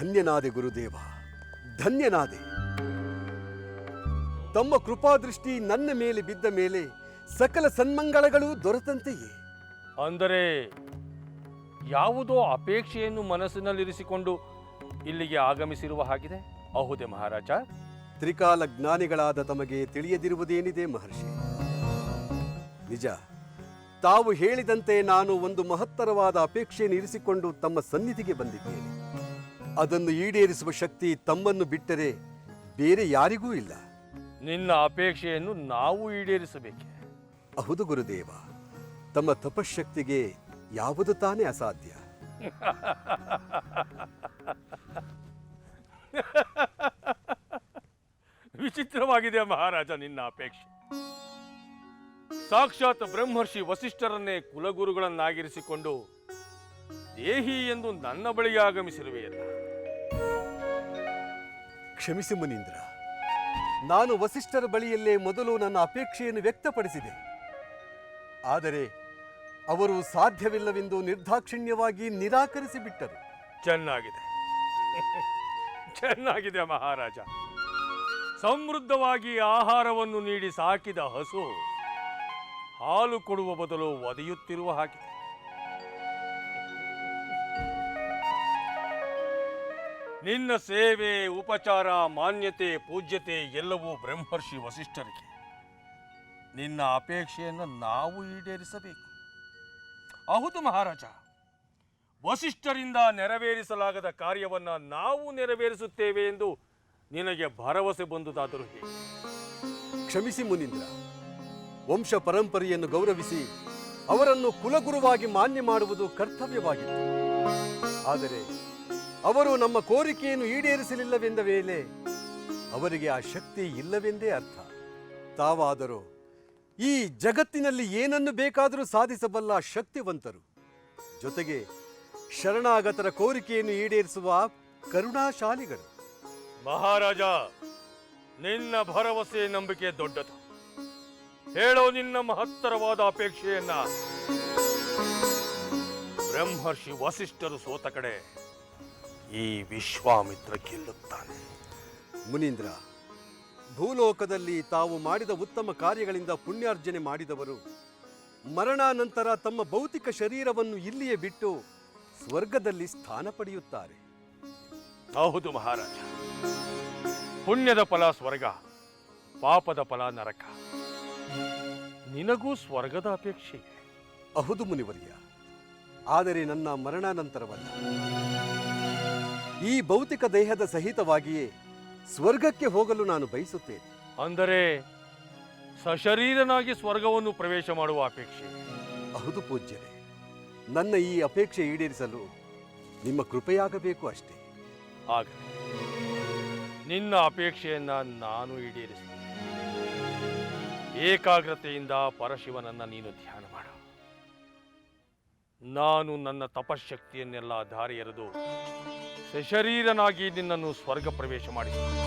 ಧನ್ಯನಾದೆ ಗುರುದೇವ, ಧನ್ಯನಾದೆ. ತಮ್ಮ ಕೃಪಾದೃಷ್ಟಿ ನನ್ನ ಮೇಲೆ ಬಿದ್ದ ಮೇಲೆ ಸಕಲ ಸನ್ಮಂಗಳಗಳು ದೊರೆತಂತೆಯೇ. ಅಂದರೆ ಯಾವುದೋ ಅಪೇಕ್ಷೆಯನ್ನು ಮನಸ್ಸಿನಲ್ಲಿರಿಸಿಕೊಂಡು ಇಲ್ಲಿಗೆ ಆಗಮಿಸಿರುವ ಹಾಗಿದೆ. ಹೌದೇ ಮಹಾರಾಜ? ತ್ರಿಕಾಲ ಜ್ಞಾನಿಗಳಾದ ತಮಗೆ ತಿಳಿಯದಿರುವುದೇನಿದೆ ಮಹರ್ಷಿ? ನಿಜ, ತಾವು ಹೇಳಿದಂತೆ ನಾನು ಒಂದು ಮಹತ್ತರವಾದ ಅಪೇಕ್ಷೆಯನ್ನು ಇರಿಸಿಕೊಂಡು ತಮ್ಮ ಸನ್ನಿಧಿಗೆ ಬಂದಿದ್ದೇನೆ. ಅದನ್ನು ಈಡೇರಿಸುವ ಶಕ್ತಿ ತಮ್ಮನ್ನು ಬಿಟ್ಟರೆ ಬೇರೆ ಯಾರಿಗೂ ಇಲ್ಲ. ನಿನ್ನ ಅಪೇಕ್ಷೆಯನ್ನು ನಾವು ಈಡೇರಿಸಬೇಕೆ? ಹೌದು ಗುರುದೇವ, ತಮ್ಮ ತಪಶಕ್ತಿಗೆ ಯಾವುದು ತಾನೇ ಅಸಾಧ್ಯ. ವಿಚಿತ್ರವಾಗಿದೆ ಮಹಾರಾಜ ನಿನ್ನ ಅಪೇಕ್ಷೆ. ಸಾಕ್ಷಾತ್ ಬ್ರಹ್ಮರ್ಷಿ ವಸಿಷ್ಠರನ್ನೇ ಕುಲಗುರುಗಳನ್ನಾಗಿರಿಸಿಕೊಂಡು ದೇಹಿ ಎಂದು ನನ್ನ ಬಳಿಗೆ ಆಗಮಿಸಿರುವೆಯಲ್ಲ. ಕ್ಷಮಿಸಿ ಮುನೀಂದ್ರ, ನಾನು ವಸಿಷ್ಠರ ಬಳಿಯಲ್ಲೇ ಮೊದಲು ನನ್ನ ಅಪೇಕ್ಷೆಯನ್ನು ವ್ಯಕ್ತಪಡಿಸಿದೆ. ಆದರೆ ಅವರು ಸಾಧ್ಯವಿಲ್ಲವೆಂದು ನಿರ್ದಾಕ್ಷಿಣ್ಯವಾಗಿ ನಿರಾಕರಿಸಿ ಬಿಟ್ಟರು. ಚೆನ್ನಾಗಿದೆ, ಚೆನ್ನಾಗಿದೆ ಮಹಾರಾಜ. ಸಮೃದ್ಧವಾಗಿ ಆಹಾರವನ್ನು ನೀಡಿ ಸಾಕಿದ ಹಸು ಹಾಲು ಕೊಡುವ ಬದಲು ಒದೆಯುತ್ತಿರುವ ಹಾಗಿದೆ. ನಿನ್ನ ಸೇವೆ, ಉಪಚಾರ, ಮಾನ್ಯತೆ, ಪೂಜ್ಯತೆ ಎಲ್ಲವೂ ಬ್ರಹ್ಮರ್ಷಿ ವಸಿಷ್ಠರಿಗೆ. ನಿನ್ನ ಅಪೇಕ್ಷೆಯನ್ನು ನಾವು ಈಡೇರಿಸಬೇಕು. ಹೌದು ಮಹಾರಾಜ, ವಸಿಷ್ಠರಿಂದ ನೆರವೇರಿಸಲಾಗದ ಕಾರ್ಯವನ್ನು ನಾವು ನೆರವೇರಿಸುತ್ತೇವೆ ಎಂದು ನಿನಗೆ ಭರವಸೆ ಬಂದುದಾದರೂ ಹೇಗೆ? ಕ್ಷಮಿಸಿ ಮುನೀಂದ್ರ, ವಂಶ ಪರಂಪರೆಯನ್ನು ಗೌರವಿಸಿ ಅವರನ್ನು ಕುಲಗುರುವಾಗಿ ಮಾನ್ಯ ಮಾಡುವುದು ಕರ್ತವ್ಯವಾಗಿತ್ತು. ಆದರೆ ಅವರು ನಮ್ಮ ಕೋರಿಕೆಯನ್ನು ಈಡೇರಿಸಲಿಲ್ಲವೆಂದ ವೇಳೆ ಅವರಿಗೆ ಆ ಶಕ್ತಿ ಇಲ್ಲವೆಂದೇ ಅರ್ಥ. ತಾವಾದರೂ ಈ ಜಗತ್ತಿನಲ್ಲಿ ಏನನ್ನು ಬೇಕಾದರೂ ಸಾಧಿಸಬಲ್ಲ ಶಕ್ತಿವಂತರು, ಜೊತೆಗೆ ಶರಣಾಗತರ ಕೋರಿಕೆಯನ್ನು ಈಡೇರಿಸುವ ಕರುಣಾಶಾಲಿಗಳು. ಮಹಾರಾಜ, ನಿನ್ನ ಭರವಸೆ ನಂಬಿಕೆ ದೊಡ್ಡದು. ಹೇಳೋ ನಿನ್ನ ಮಹತ್ತರವಾದ ಅಪೇಕ್ಷೆಯನ್ನ. ಬ್ರಹ್ಮರ್ಷಿ ವಸಿಷ್ಠರು ಸೋತ ಕಡೆ ಈ ವಿಶ್ವಾಮಿತ್ರ ಗೆಲ್ಲುತ್ತಾನೆ. ಮುನೀಂದ್ರ, ಭೂಲೋಕದಲ್ಲಿ ತಾವು ಮಾಡಿದ ಉತ್ತಮ ಕಾರ್ಯಗಳಿಂದ ಪುಣ್ಯಾರ್ಜನೆ ಮಾಡಿದವರು ಮರಣಾನಂತರ ತಮ್ಮ ಭೌತಿಕ ಶರೀರವನ್ನು ಇಲ್ಲಿಯೇ ಬಿಟ್ಟು ಸ್ವರ್ಗದಲ್ಲಿ ಸ್ಥಾನ ಪಡೆಯುತ್ತಾರೆ. ಹೌದು ಮಹಾರಾಜ, ಪುಣ್ಯದ ಫಲ ಸ್ವರ್ಗ, ಪಾಪದ ಫಲ ನರಕ. ನಿನಗೂ ಸ್ವರ್ಗದ ಅಪೇಕ್ಷೆ? ಹೌದು ಮುನಿವರ್ಯ, ಆದರೆ ನನ್ನ ಮರಣಾನಂತರವಲ್ಲ. ಈ ಭೌತಿಕ ದೇಹದ ಸಹಿತವಾಗಿಯೇ ಸ್ವರ್ಗಕ್ಕೆ ಹೋಗಲು ನಾನು ಬಯಸುತ್ತೇನೆ. ಅಂದರೆ ಸಶರೀರನಾಗಿ ಸ್ವರ್ಗವನ್ನು ಪ್ರವೇಶ ಮಾಡುವ ಅಪೇಕ್ಷೆ? ಹೌದು ಪೂಜ್ಯರೇ, ನನ್ನ ಈ ಅಪೇಕ್ಷೆ ಈಡೇರಿಸಲು ನಿಮ್ಮ ಕೃಪೆಯಾಗಬೇಕು ಅಷ್ಟೇ. ಆಗಲಿ, ನಿನ್ನ ಅಪೇಕ್ಷೆಯನ್ನ ನಾನು ಈಡೇರಿಸುತ್ತೇನೆ. ಏಕಾಗ್ರತೆಯಿಂದ ಪರಶಿವನನ್ನ ನೀನು ಧ್ಯಾನ ಮಾಡು. ನಾನು ನನ್ನ ತಪಶಕ್ತಿಯನ್ನೆಲ್ಲ ದಾರಿ ಎರೆದು ಸಶರೀರನಾಗಿ ನಿನ್ನನ್ನು ಸ್ವರ್ಗ ಪ್ರವೇಶ ಮಾಡಿಸುತ್ತೇನೆ.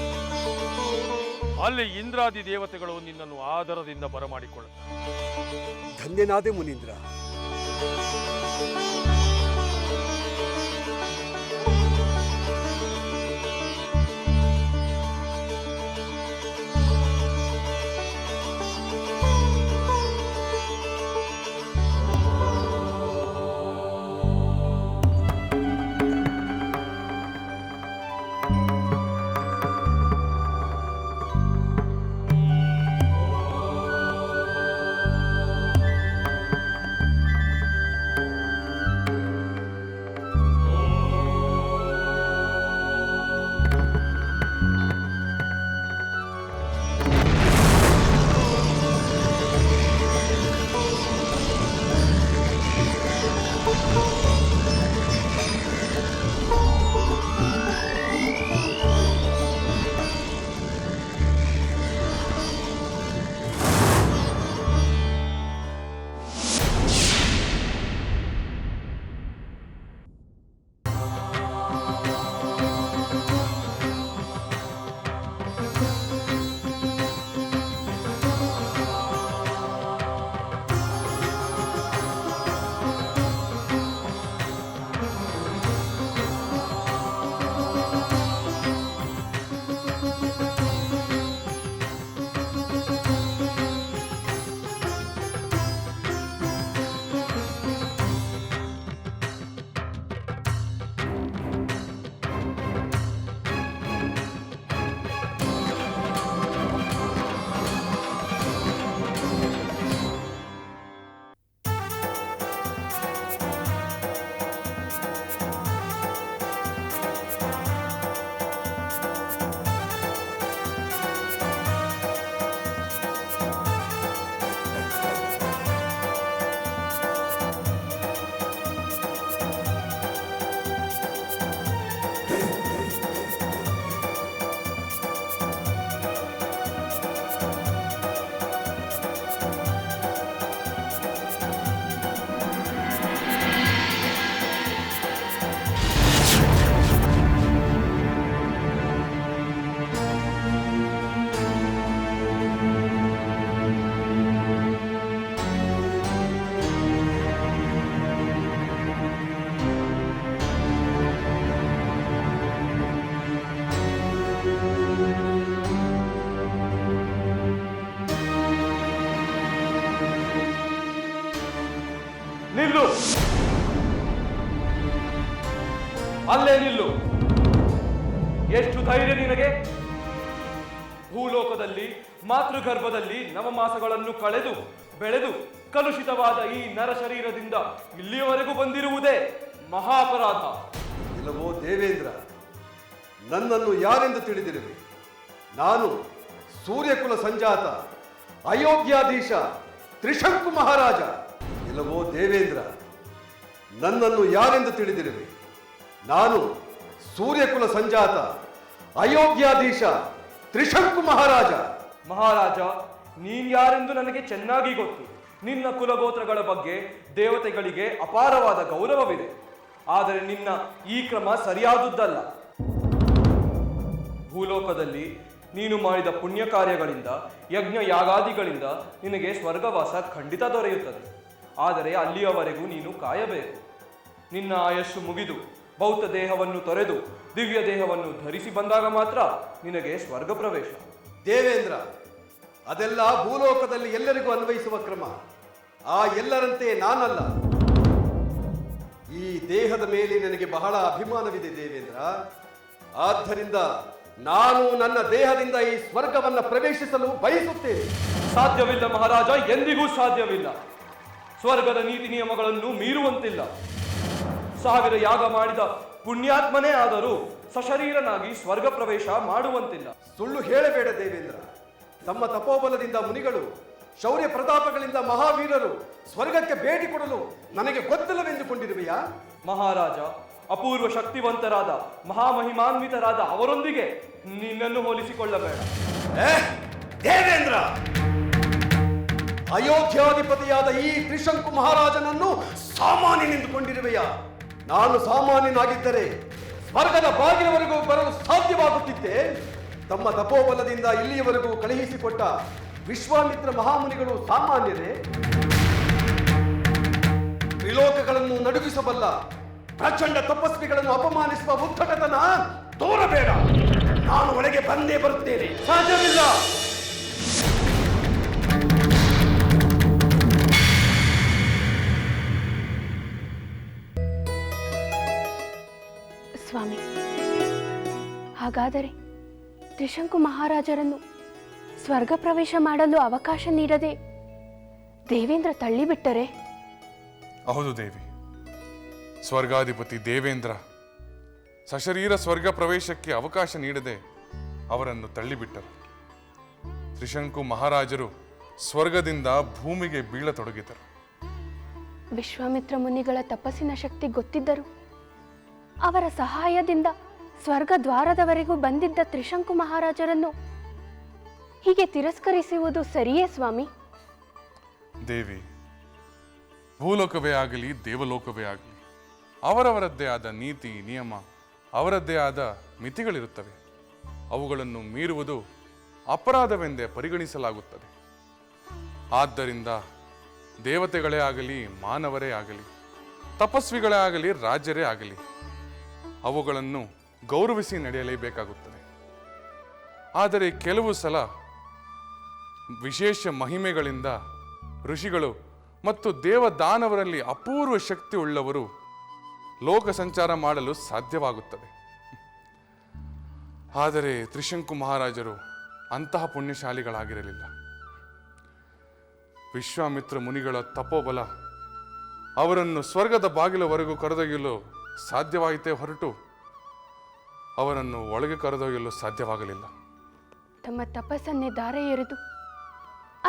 ಅಲ್ಲಿ ಇಂದ್ರಾದಿ ದೇವತೆಗಳು ನಿನ್ನನ್ನು ಆದರದಿಂದ ಬರಮಾಡಿಕೊಳ್ಳುತ್ತಾರೆ. ಧನ್ಯನಾದೆ ಮುನೀಂದ್ರ. ನಿಲ್ಲು, ಅಲ್ಲೇ ನಿಲ್ಲು. ಎಷ್ಟು ಧೈರ್ಯ ನಿನಗೆ? ಭೂಲೋಕದಲ್ಲಿ ಮಾತೃಗರ್ಭದಲ್ಲಿ ನವಮಾಸಗಳನ್ನು ಕಳೆದು ಬೆಳೆದು ಕಲುಷಿತವಾದ ಈ ನರ ಶರೀರದಿಂದ ಇಲ್ಲಿಯವರೆಗೂ ಬಂದಿರುವುದೇ ಮಹಾಪರಾಧ. ಇಲ್ಲವೋ ದೇವೇಂದ್ರ, ನನ್ನನ್ನು ಯಾರೆಂದು ತಿಳಿದಿರುವೆ? ನಾನು ಸೂರ್ಯಕುಲ ಸಂಜಾತ ಅಯೋಗ್ಯಾಧೀಶ ತ್ರಿಶಂಕು ಮಹಾರಾಜ. ಇಲ್ಲವೋ ದೇವೇಂದ್ರ, ನನ್ನನ್ನು ಯಾರೆಂದು ತಿಳಿದಿರುವೆ? ನಾನು ಸೂರ್ಯಕುಲ ಸಂಜಾತ ಅಯೋಗ್ಯಾಧೀಶ ತ್ರಿಶಂಕು ಮಹಾರಾಜ. ಮಹಾರಾಜ, ನೀನ್ ಯಾರೆಂದು ನನಗೆ ಚೆನ್ನಾಗಿ ಗೊತ್ತು. ನಿನ್ನ ಕುಲಗೋತ್ರಗಳ ಬಗ್ಗೆ ದೇವತೆಗಳಿಗೆ ಅಪಾರವಾದ ಗೌರವವಿದೆ. ಆದರೆ ನಿನ್ನ ಈ ಕ್ರಮ ಸರಿಯಾದುದ್ದಲ್ಲ. ಭೂಲೋಕದಲ್ಲಿ ನೀನು ಮಾಡಿದ ಪುಣ್ಯ ಕಾರ್ಯಗಳಿಂದ, ಯಜ್ಞ ಯಾಗಾದಿಗಳಿಂದ ನಿನಗೆ ಸ್ವರ್ಗವಾಸ ಖಂಡಿತ ದೊರೆಯುತ್ತದೆ. ಆದರೆ ಅಲ್ಲಿಯವರೆಗೂ ನೀನು ಕಾಯಬೇಕು. ನಿನ್ನ ಆಯಸ್ಸು ಮುಗಿದು ಭೌತ ದೇಹವನ್ನು ತೊರೆದು ದಿವ್ಯ ದೇಹವನ್ನು ಧರಿಸಿ ಬಂದಾಗ ಮಾತ್ರ ನಿನಗೆ ಸ್ವರ್ಗ ಪ್ರವೇಶ. ದೇವೇಂದ್ರ, ಅದೆಲ್ಲ ಭೂಲೋಕದಲ್ಲಿ ಎಲ್ಲರಿಗೂ ಅನ್ವಯಿಸುವ ಕ್ರಮ. ಆ ಎಲ್ಲರಂತೆ ನಾನಲ್ಲ. ಈ ದೇಹದ ಮೇಲೆ ನನಗೆ ಬಹಳ ಅಭಿಮಾನವಿದೆ ದೇವೇಂದ್ರ. ಆದ್ದರಿಂದ ನಾನು ನನ್ನ ದೇಹದಿಂದ ಈ ಸ್ವರ್ಗವನ್ನು ಪ್ರವೇಶಿಸಲು ಬಯಸುತ್ತೇನೆ. ಸಾಧ್ಯವಿಲ್ಲ ಮಹಾರಾಜ, ಎಂದಿಗೂ ಸಾಧ್ಯವಿಲ್ಲ. ಸ್ವರ್ಗದ ನೀತಿ ನಿಯಮಗಳನ್ನು ಮೀರುವಂತಿಲ್ಲ. 1000 ಯಾಗ ಮಾಡಿದ ಪುಣ್ಯಾತ್ಮನೇ ಆದರೂ ಸಶರೀರನಾಗಿ ಸ್ವರ್ಗ ಪ್ರವೇಶ ಮಾಡುವಂತಿಲ್ಲ. ಸುಳ್ಳು ಹೇಳಬೇಡ ದೇವೇಂದ್ರ. ತಮ್ಮ ತಪೋಬಲದಿಂದ ಮುನಿಗಳು, ಶೌರ್ಯ ಪ್ರತಾಪಗಳಿಂದ ಮಹಾವೀರರು ಸ್ವರ್ಗಕ್ಕೆ ಭೇಟಿ ಕೊಡಲು ನನಗೆ ಗೊತ್ತಿಲ್ಲವೆಂದುಕೊಂಡಿರುವೆಯಾ? ಮಹಾರಾಜ, ಅಪೂರ್ವ ಶಕ್ತಿವಂತರಾದ ಮಹಾಮಹಿಮಾನ್ವಿತರಾದ ಅವರೊಂದಿಗೆ ನಿನ್ನನ್ನು ಹೋಲಿಸಿಕೊಳ್ಳಬೇಡ. ದೇವೇಂದ್ರ, ಅಯೋಧ್ಯಾಧಿಪತಿಯಾದ ಈ ತ್ರಿಶಂಕು ಮಹಾರಾಜನನ್ನು ಸಾಮಾನ್ಯನೆಂದುಕೊಂಡಿರುವೆಯಾ? ನಾನು ಸಾಮಾನ್ಯನಾಗಿದ್ದರೆ ಸ್ವರ್ಗದ ಬಾಗಿಲವರೆಗೂ ಬರಲು ಸಾಧ್ಯವಾಗುತ್ತಿದ್ದೆ. ತಮ್ಮ ತಪೋಬಲದಿಂದ ಇಲ್ಲಿಯವರೆಗೂ ಕಳುಹಿಸಿಕೊಟ್ಟ ವಿಶ್ವಾಮಿತ್ರ ಮಹಾಮುನಿಗಳು ಸಾಮಾನ್ಯರೇ? ತ್ರಿಲೋಕಗಳನ್ನು ನಡುಗಿಸಬಲ್ಲ ಪ್ರಚಂಡ ತಪಸ್ವಿಗಳನ್ನು ಅಪಮಾನಿಸುವ ಉದ್ದಟತನ ತೋರಬೇಡ. ನಾನು ಒಳಗೆ ಬಂದೇ ಬರುತ್ತೇನೆ. ಸಾಧ್ಯವಿಲ್ಲ. ಸ್ವಾಮಿ, ಹಾಗಾದರೆ ತ್ರಿಶಂಕು ಮಹಾರಾಜರನ್ನು ಸ್ವರ್ಗ ಪ್ರವೇಶ ಮಾಡಲು ಅವಕಾಶ ನೀಡದೆ ದೇವೇಂದ್ರ ತಳ್ಳಿಬಿಟ್ಟರೆ? ಹೌದು ದೇವಿ. ಸ್ವರ್ಗಾಧಿಪತಿ ದೇವೇಂದ್ರ ಸಶರೀರ ಸ್ವರ್ಗ ಪ್ರವೇಶಕ್ಕೆ ಅವಕಾಶ ನೀಡದೆ ಅವರನ್ನು ತಳ್ಳಿಬಿಟ್ಟರು. ತ್ರಿಶಂಕು ಮಹಾರಾಜರು ಸ್ವರ್ಗದಿಂದ ಭೂಮಿಗೆ ಬೀಳತೊಡಗಿದರು. ವಿಶ್ವಾಮಿತ್ರ ಮುನಿಗಳ ತಪಸ್ಸಿನ ಶಕ್ತಿ ಗೊತ್ತಿದ್ದರು ಅವರ ಸಹಾಯದಿಂದ ಸ್ವರ್ಗ ದ್ವಾರದವರೆಗೂ ಬಂದಿದ್ದ ತ್ರಿಶಂಕು ಮಹಾರಾಜರನ್ನು ಹೀಗೆ ತಿರಸ್ಕರಿಸುವುದು ಸರಿಯೇ ಸ್ವಾಮಿ? ದೇವಿ, ಭೂಲೋಕವೇ ಆಗಲಿ ದೇವಲೋಕವೇ ಆಗಲಿ ಅವರವರದ್ದೇ ಆದ ನೀತಿ ನಿಯಮ, ಅವರದ್ದೇ ಆದ ಮಿತಿಗಳಿರುತ್ತವೆ. ಅವುಗಳನ್ನು ಮೀರುವುದು ಅಪರಾಧವೆಂದೇ ಪರಿಗಣಿಸಲಾಗುತ್ತದೆ. ಆದ್ದರಿಂದ ದೇವತೆಗಳೇ ಆಗಲಿ ಮಾನವರೇ ಆಗಲಿ ತಪಸ್ವಿಗಳೇ ಆಗಲಿ ರಾಜ್ಯರೇ ಆಗಲಿ ಅವುಗಳನ್ನು ಗೌರವಿಸಿ ನಡೆಯಲೇಬೇಕಾಗುತ್ತದೆ. ಆದರೆ ಕೆಲವು ಸಲ ವಿಶೇಷ ಮಹಿಮೆಗಳಿಂದ ಋಷಿಗಳು ಮತ್ತು ದೇವದಾನವರಲ್ಲಿ ಅಪೂರ್ವ ಶಕ್ತಿ ಉಳ್ಳವರು ಲೋಕ ಸಂಚಾರ ಮಾಡಲು ಸಾಧ್ಯವಾಗುತ್ತದೆ. ಆದರೆ ತ್ರಿಶಂಕು ಮಹಾರಾಜರು ಅಂತಹ ಪುಣ್ಯಶಾಲಿಗಳಾಗಿರಲಿಲ್ಲ. ವಿಶ್ವಾಮಿತ್ರ ಮುನಿಗಳ ತಪೋಬಲ ಅವರನ್ನು ಸ್ವರ್ಗದ ಬಾಗಿಲವರೆಗೂ ಕರೆದೊಯ್ಯಲು ಸಾಧ್ಯವಾಯಿತೇ ಹೊರಟು ಅವರನ್ನು ಒಳಗೆ ಕರೆದೊಯ್ಯಲು ಸಾಧ್ಯವಾಗಲಿಲ್ಲ. ತಮ್ಮ ತಪಸ್ಸನ್ನೇ ದಾರೆ ಎರೆದು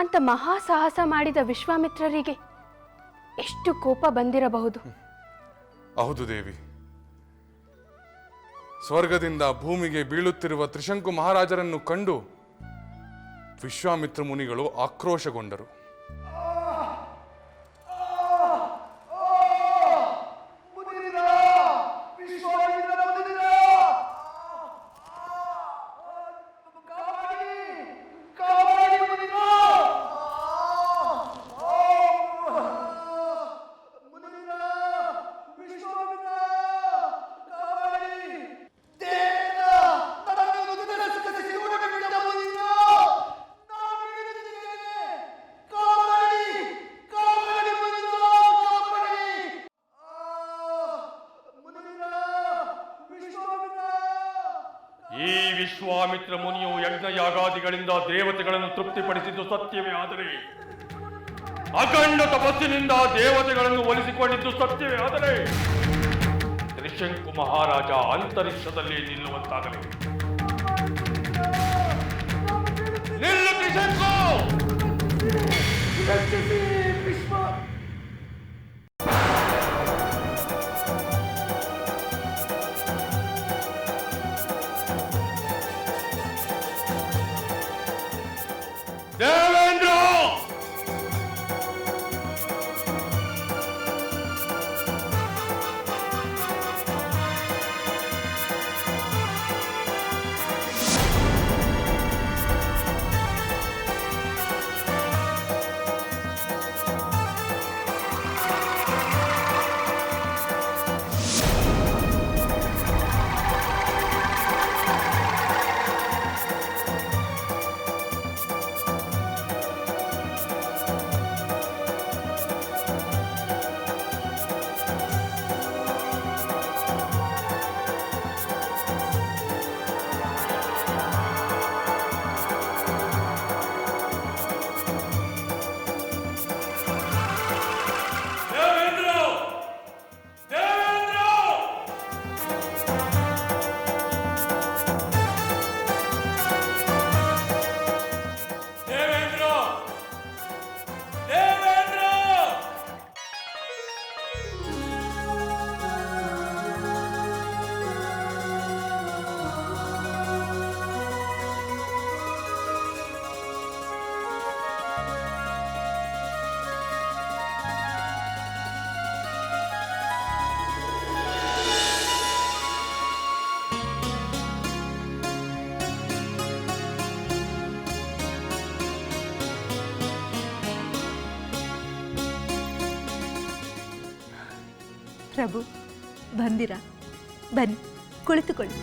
ಅಂತ ಮಹಾ ಸಾಹಸ ಮಾಡಿದ ವಿಶ್ವಾಮಿತ್ರರಿಗೆ ಎಷ್ಟು ಕೋಪ ಬಂದಿರಬಹುದು? ಹೌದು ದೇವಿ. ಸ್ವರ್ಗದಿಂದ ಭೂಮಿಗೆ ಬೀಳುತ್ತಿರುವ ತ್ರಿಶಂಕು ಮಹಾರಾಜರನ್ನು ಕಂಡು ವಿಶ್ವಾಮಿತ್ರ ಮುನಿಗಳು ಆಕ್ರೋಶಗೊಂಡರು. ಈ ವಿಶ್ವಾಮಿತ್ರ ಮುನಿಯು ಯಜ್ಞ ಯಾಗಾದಿಗಳಿಂದ ದೇವತೆಗಳನ್ನು ತೃಪ್ತಿಪಡಿಸಿದ್ದು ಸತ್ಯವೇ ಆದರೆ, ಅಖಂಡ ತಪಸ್ಸಿನಿಂದ ದೇವತೆಗಳನ್ನು ಒಲಿಸಿಕೊಂಡಿದ್ದು ಸತ್ಯವೇ ಆದರೆ, ತ್ರಿಶಂಕು ಮಹಾರಾಜ ಅಂತರಿಕ್ಷದಲ್ಲಿ ನಿಲ್ಲುವಂತಾಗಲಿ. ನಿಲ್ಲು ತ್ರಿಶಂಕು! ದೇವೇಂದ್ರ! ಪ್ರಭು ಬಂದಿರಾ? ಬನ್ನಿ, ಕುಳಿತುಕೊಳ್ಳಿ.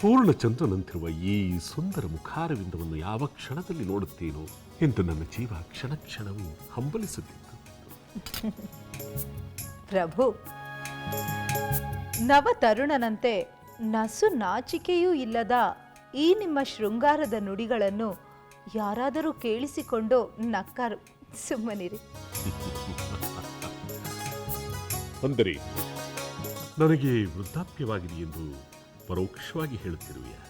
ಪೂರ್ಣಚಂದ್ರನಂತಿರುವ ಈ ಸುಂದರ ಮುಖಾರವಿಂದವನ್ನು ಯಾವ ಕ್ಷಣದಲ್ಲಿ ನೋಡುತ್ತೇನೋ ಎಂದು ನನ್ನ ಜೀವ ಕ್ಷಣ ಕ್ಷಣವೂ ಹಂಬಲಿಸುತ್ತಿತ್ತು. ಪ್ರಭು, ನವ ತರುಣನಂತೆ ನಸು ನಾಚಿಕೆಯೂ ಇಲ್ಲದ ಈ ನಿಮ್ಮ ಶೃಂಗಾರದ ನುಡಿಗಳನ್ನು ಯಾರಾದರೂ ಕೇಳಿಸಿಕೊಂಡು ನಕ್ಕಾರು. ಸುಮ್ಮನಿರಿ. ಅಂದರೆ ನನಗೆ ವೃದ್ಧಾಪ್ಯವಾಗಿದೆ ಎಂದು ಪರೋಕ್ಷವಾಗಿ ಹೇಳುತ್ತಿರುವೆಯಾ?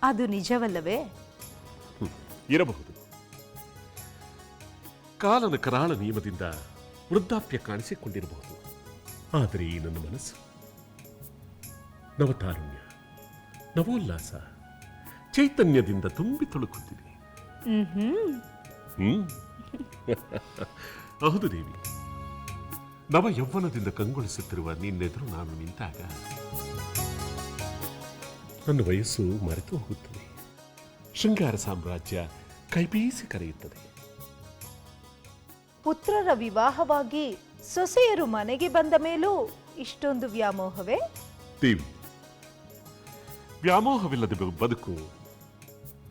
ಅದು ನಿಜವಲ್ಲವೇ? ಇರಬಹುದು. ಕಾಲನ ಕರಾಳ ನಿಯಮದಿಂದ ವೃದ್ಧಾಪ್ಯ ಕಾಣಿಸಿಕೊಂಡಿರಬಹುದು. ಆದರೆ ಈ ನನ್ನ ಮನಸ್ಸು ನವತಾರುಣ್ಯ, ನವೋಲ್ಲಾಸ, ಚೈತನ್ಯದಿಂದ ತುಂಬಿ ತುಳುಕುತ್ತಿದೆ. ಹೌದು ದೇವಿ, ನವ ಯೌವನದಿಂದ ಕಂಗೊಳಿಸುತ್ತಿರುವ ನಿನ್ನೆದುರು ನಾನು ನಿಂತಾಗ ನನ್ನ ವಯಸ್ಸು ಮರೆತು ಹೋಗುತ್ತದೆ. ಶೃಂಗಾರ ಸಾಮ್ರಾಜ್ಯ ಕೈಬೀಸಿ ಕರೆಯುತ್ತದೆ. ಪುತ್ರರ ವಿವಾಹವಾಗಿ ಸೊಸೆಯರು ಮನೆಗೆ ಬಂದ ಮೇಲೂ ಇಷ್ಟೊಂದು ವ್ಯಾಮೋಹವೇ? ದೇವಿ, ವ್ಯಾಮೋಹವಿಲ್ಲದ ಬದುಕು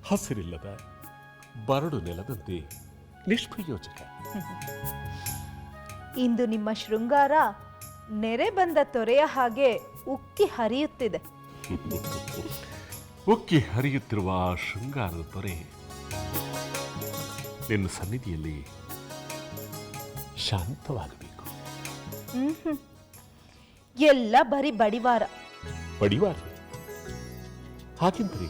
ಹಸಿರಿಲ್ಲದ ಬರಡು ನೆಲದಂತೆ ನಿಷ್ಪ್ರಯೋಜಕ. ಇಂದು ನಿಮ್ಮ ಶೃಂಗಾರ ನೆರೆ ಬಂದ ತೊರೆಯ ಹಾಗೆ ಉಕ್ಕಿ ಹರಿಯುತ್ತಿದೆ. ಉಕ್ಕಿ ಹರಿಯುತ್ತಿರುವ ಆ ಶೃಂಗಾರದ ತೊರೆ ನಿನ್ನ ಸನ್ನಿಧಿಯಲ್ಲಿ ಶಾಂತವಾಗಬೇಕು. ಎಲ್ಲ ಬರೀ ಬಡಿವಾರ. ಬಡಿವಾರ? ಹಾಗೆಂದರೆ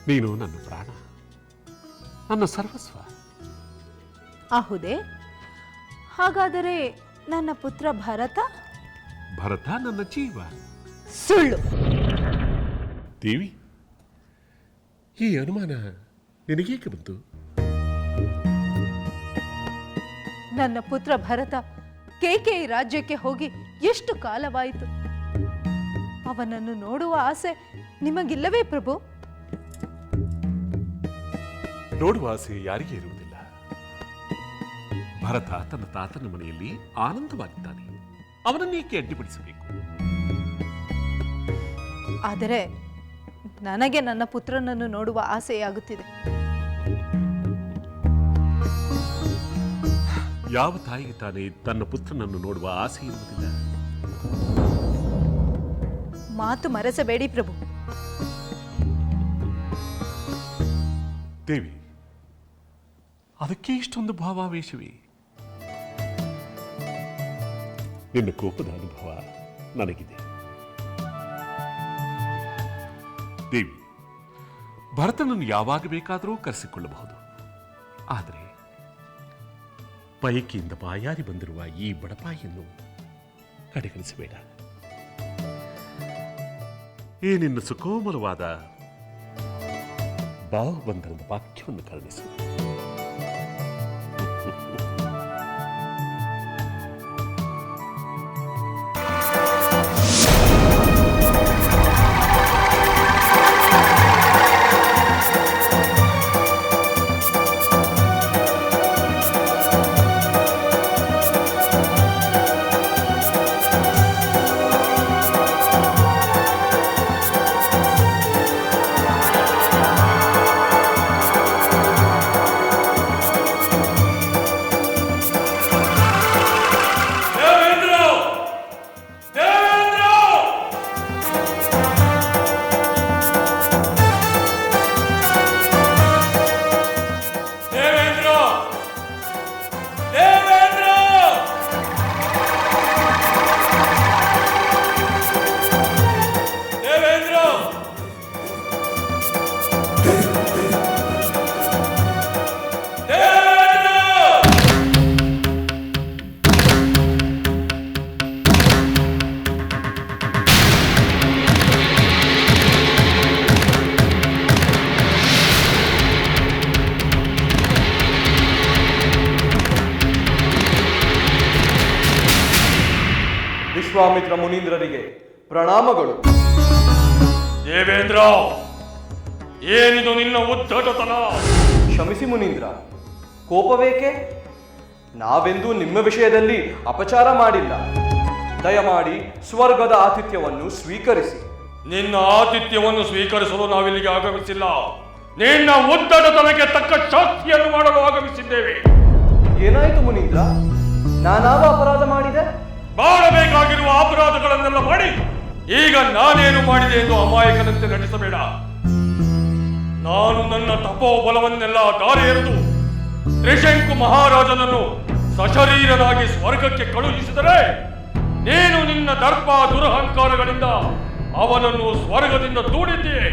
ನೀನು ನನ್ನ ಪ್ರಾಣ, ನನ್ನ ಸರ್ವಸ್ವ. ಆಹುದೇ? ಹಾಗಾದರೆ ನನ್ನ ಪುತ್ರ ಭರತ? ಭರತ ನನ್ನ ಜೀವ. ಸುಳ್ಳು. ದೇವಿ, ಈ ಅನುಮಾನ ನಿನಗೇಕೆ ಬಂತು? ನನ್ನ ಪುತ್ರ ಭರತ ಕೇಕೆಯಿ ರಾಜ್ಯಕ್ಕೆ ಹೋಗಿ ಎಷ್ಟು ಕಾಲವಾಯಿತು. ಅವನನ್ನು ನೋಡುವ ಆಸೆ ನಿಮಗಿಲ್ಲವೇ ಪ್ರಭು? ನೋಡುವ ಆಸೆ ಯಾರಿಗೆ ಇರುವುದಿಲ್ಲ. ಭರತ ತನ್ನ ತಾತನ ಮನೆಯಲ್ಲಿ ಆನಂದವಾಗಿದ್ದಾನೆ. ಅವನನ್ನೇಕೆ ಅಡ್ಡಿಪಡಿಸಬೇಕು? ಆದರೆ ನನಗೆ ನನ್ನ ಪುತ್ರನನ್ನು ನೋಡುವ ಆಸೆಯಾಗುತ್ತಿದೆ. ಯಾವ ತಾಯಿಗೆ ತಾನೇ ತನ್ನ ಪುತ್ರನನ್ನು ನೋಡುವ ಆಸೆ ಇರುವುದಿಲ್ಲ? ಮಾತು ಮರೆಸಬೇಡಿ ಪ್ರಭು. ದೇವಿ, ಅದಕ್ಕೆ ಇಷ್ಟೊಂದು ಭಾವಾವೇಶವೇ? ನಿನ್ನ ಕೋಪದ ಅನುಭವ ನನಗಿದೆ ದೇವಿ. ಭರತನನ್ನು ಯಾವಾಗ ಬೇಕಾದರೂ ಕರೆಸಿಕೊಳ್ಳಬಹುದು. ಆದರೆ ಬಯಕೆಯಿಂದ ಬಾಯಾರಿ ಬಂದಿರುವ ಈ ಬಡಪಾಯಿಯನ್ನು ಕಡೆಗಣಿಸಬೇಡ. ಈ ನಿನ್ನ ಸುಕೋಮಲವಾದ ಭಾವಬಂಧನದ ವಾಕ್ಯವನ್ನು ಕರುಣಿಸು. ವಿಶ್ವಾಮಿತ್ರ ಮುನೀಂದ್ರರಿಗೆ ಪ್ರಣಾಮಗಳು. ದೇವೇಂದ್ರ, ಏನಿದು ನಿನ್ನ ಉದ್ದಟತನ? ಕ್ಷಮಿಸಿ ಮುನೀಂದ್ರ, ಕೋಪವೇಕೆ? ನಾವೆಂದೂ ನಿಮ್ಮ ವಿಷಯದಲ್ಲಿ ಅಪಚಾರ ಮಾಡಿಲ್ಲ. ದಯಮಾಡಿ ಸ್ವರ್ಗದ ಆತಿಥ್ಯವನ್ನು ಸ್ವೀಕರಿಸಿ. ನಿನ್ನ ಆತಿಥ್ಯವನ್ನು ಸ್ವೀಕರಿಸಲು ನಾವಿಲ್ಲಿಗೆ ಆಗಮಿಸಿಲ್ಲ. ನಿನ್ನ ಉದ್ದಟತನಕ್ಕೆ ತಕ್ಕ ಶಾಸ್ತಿಯನ್ನು ಮಾಡಲು ಆಗಮಿಸಿದ್ದೇವೆ. ಏನಾಯಿತು ಮುನೀಂದ್ರ? ನಾನಾವ ಅಪರಾಧ ಮಾಡಿದೆ? ಮಾಡಬೇಕಾಗಿರುವ ಅಪರಾಧಗಳನ್ನೆಲ್ಲ ಮಾಡಿ ಈಗ ನಾನೇನು ಮಾಡಿದೆ ಎಂದು ಅಮಾಯಕನಂತೆ ನಟಿಸಬೇಡ. ನಾನು ನನ್ನ ತಪೋಬಲವನ್ನೆಲ್ಲ ದಾರಿ ಎರೆದು ತ್ರಿಶಂಕು ಮಹಾರಾಜನನ್ನು ಸಶರೀರನಾಗಿ ಸ್ವರ್ಗಕ್ಕೆ ಕಳುಹಿಸಿದರೆ ನೀನು ನಿನ್ನ ದರ್ಪ ದುರಹಂಕಾರಗಳಿಂದ ಅವನನ್ನು ಸ್ವರ್ಗದಿಂದ ದೂಡಿದ್ದೀಯೆ.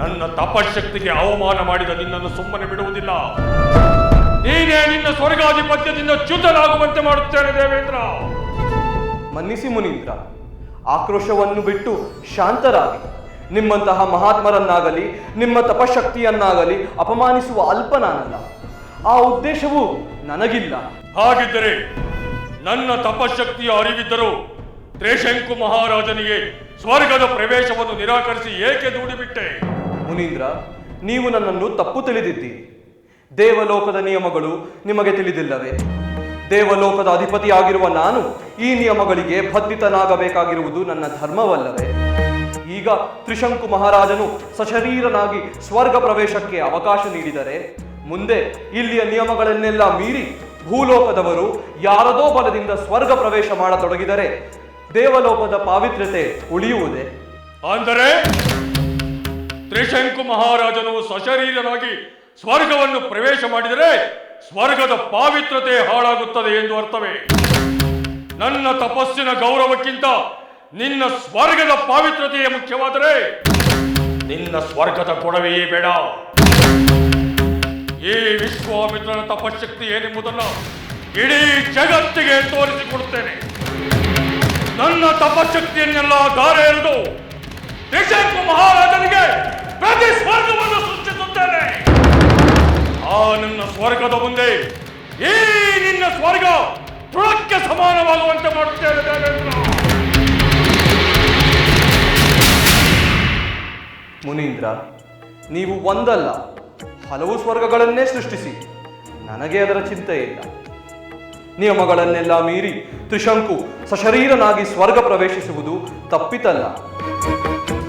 ನನ್ನ ತಪಶಕ್ತಿಗೆ ಅವಮಾನ ಮಾಡಿದ ನಿನ್ನನ್ನು ಸುಮ್ಮನೆ ಬಿಡುವುದಿಲ್ಲ. ನೀನೇ ನಿನ್ನ ಸ್ವರ್ಗಾಧಿಪತ್ಯದಿಂದ ಚ್ಯುತನಾಗುವಂತೆ ಮಾಡುತ್ತೇನೆ ದೇವೇಂದ್ರ. ಮನ್ನಿಸಿ ಮುನೀಂದ್ರ, ಆಕ್ರೋಶವನ್ನು ಬಿಟ್ಟು ಶಾಂತರಾಗಿ. ನಿಮ್ಮಂತಹ ಮಹಾತ್ಮರನ್ನಾಗಲಿ ನಿಮ್ಮ ತಪಶಕ್ತಿಯನ್ನಾಗಲಿ ಅಪಮಾನಿಸುವ ಅಲ್ಪ ನಾನಲ್ಲ. ಆ ಉದ್ದೇಶವು ನನಗಿಲ್ಲ. ಹಾಗಿದ್ದರೆ ನನ್ನ ತಪಶಕ್ತಿಯ ಅರಿವಿದ್ದರೂ ತ್ರಿಶಂಕು ಮಹಾರಾಜನಿಗೆ ಸ್ವರ್ಗದ ಪ್ರವೇಶವನ್ನು ನಿರಾಕರಿಸಿ ಏಕೆ ದೂಡಿಬಿಟ್ಟೆ? ಮುನೀಂದ್ರ, ನೀವು ನನ್ನನ್ನು ತಪ್ಪು ತಿಳಿದಿದ್ದೀರಿ. ದೇವಲೋಕದ ನಿಯಮಗಳು ನಿಮಗೆ ತಿಳಿದಿಲ್ಲವೇ? ದೇವಲೋಕದ ಅಧಿಪತಿಯಾಗಿರುವ ನಾನು ಈ ನಿಯಮಗಳಿಗೆ ಬದ್ಧಿತನಾಗಬೇಕಾಗಿರುವುದು ನನ್ನ ಧರ್ಮವಲ್ಲವೇ? ಈಗ ತ್ರಿಶಂಕು ಮಹಾರಾಜನು ಸಶರೀರನಾಗಿ ಸ್ವರ್ಗ ಪ್ರವೇಶಕ್ಕೆ ಅವಕಾಶ ನೀಡಿದರೆ ಮುಂದೆ ಇಲ್ಲಿಯ ನಿಯಮಗಳನ್ನೆಲ್ಲ ಮೀರಿ ಭೂಲೋಕದವರು ಯಾರದೋ ಬಲದಿಂದ ಸ್ವರ್ಗ ಪ್ರವೇಶ ಮಾಡತೊಡಗಿದರೆ ದೇವಲೋಕದ ಪಾವಿತ್ರ್ಯತೆ ಉಳಿಯುವುದೇ? ಅಂದರೆ ತ್ರಿಶಂಕು ಮಹಾರಾಜನು ಸಶರೀರನಾಗಿ ಸ್ವರ್ಗವನ್ನು ಪ್ರವೇಶ ಮಾಡಿದರೆ ಸ್ವರ್ಗದ ಪಾವಿತ್ರತೆ ಹಾಳಾಗುತ್ತದೆ ಎಂದು ಅರ್ಥವೇ? ನನ್ನ ತಪಸ್ಸಿನ ಗೌರವಕ್ಕಿಂತ ನಿನ್ನ ಸ್ವರ್ಗದ ಪಾವಿತ್ರತೆಯೇ ಮುಖ್ಯವಾದರೆ ನಿನ್ನ ಸ್ವರ್ಗದ ಕೊಡವೆಯೇ ಬೇಡ. ಈ ವಿಶ್ವಾಮಿತ್ರನ ತಪಶಕ್ತಿ ಏನೆಂಬುದನ್ನು ಇಡೀ ಜಗತ್ತಿಗೆ ತೋರಿಸಿಕೊಡುತ್ತೇನೆ. ನನ್ನ ತಪಶಕ್ತಿಯನ್ನೆಲ್ಲ ದಾರೆ ಎರೆದು ತ್ರಿಶಂಕು ಮಹಾರಾಜನಿಗೆ ಪ್ರತಿ ಸ್ವರ್ಗವನ್ನು ಸೃಷ್ಟಿಸುತ್ತೇನೆ. ಆ ನನ್ನ ಸ್ವರ್ಗದ ಮುಂದೆ ಈ ನಿನ್ನ ಸ್ವರ್ಗ ತೃಣಕ್ಕೆ ಸಮಾನವಾಗುವಂತೆ ಮಾಡುತ್ತೇನೆ ದೇವೇಂದ್ರ. ಮುನೀಂದ್ರ, ನೀವು ಒಂದಲ್ಲ ಹಲವು ಸ್ವರ್ಗಗಳನ್ನೇ ಸೃಷ್ಟಿಸಿ, ನನಗೆ ಅದರ ಚಿಂತೆ ಇಲ್ಲ. ನಿಯಮಗಳನ್ನೆಲ್ಲ ಮೀರಿ ತ್ರಿಶಂಕು ಸಶರೀರನಾಗಿ ಸ್ವರ್ಗ ಪ್ರವೇಶಿಸುವುದು ತಪ್ಪಿತಲ್ಲ.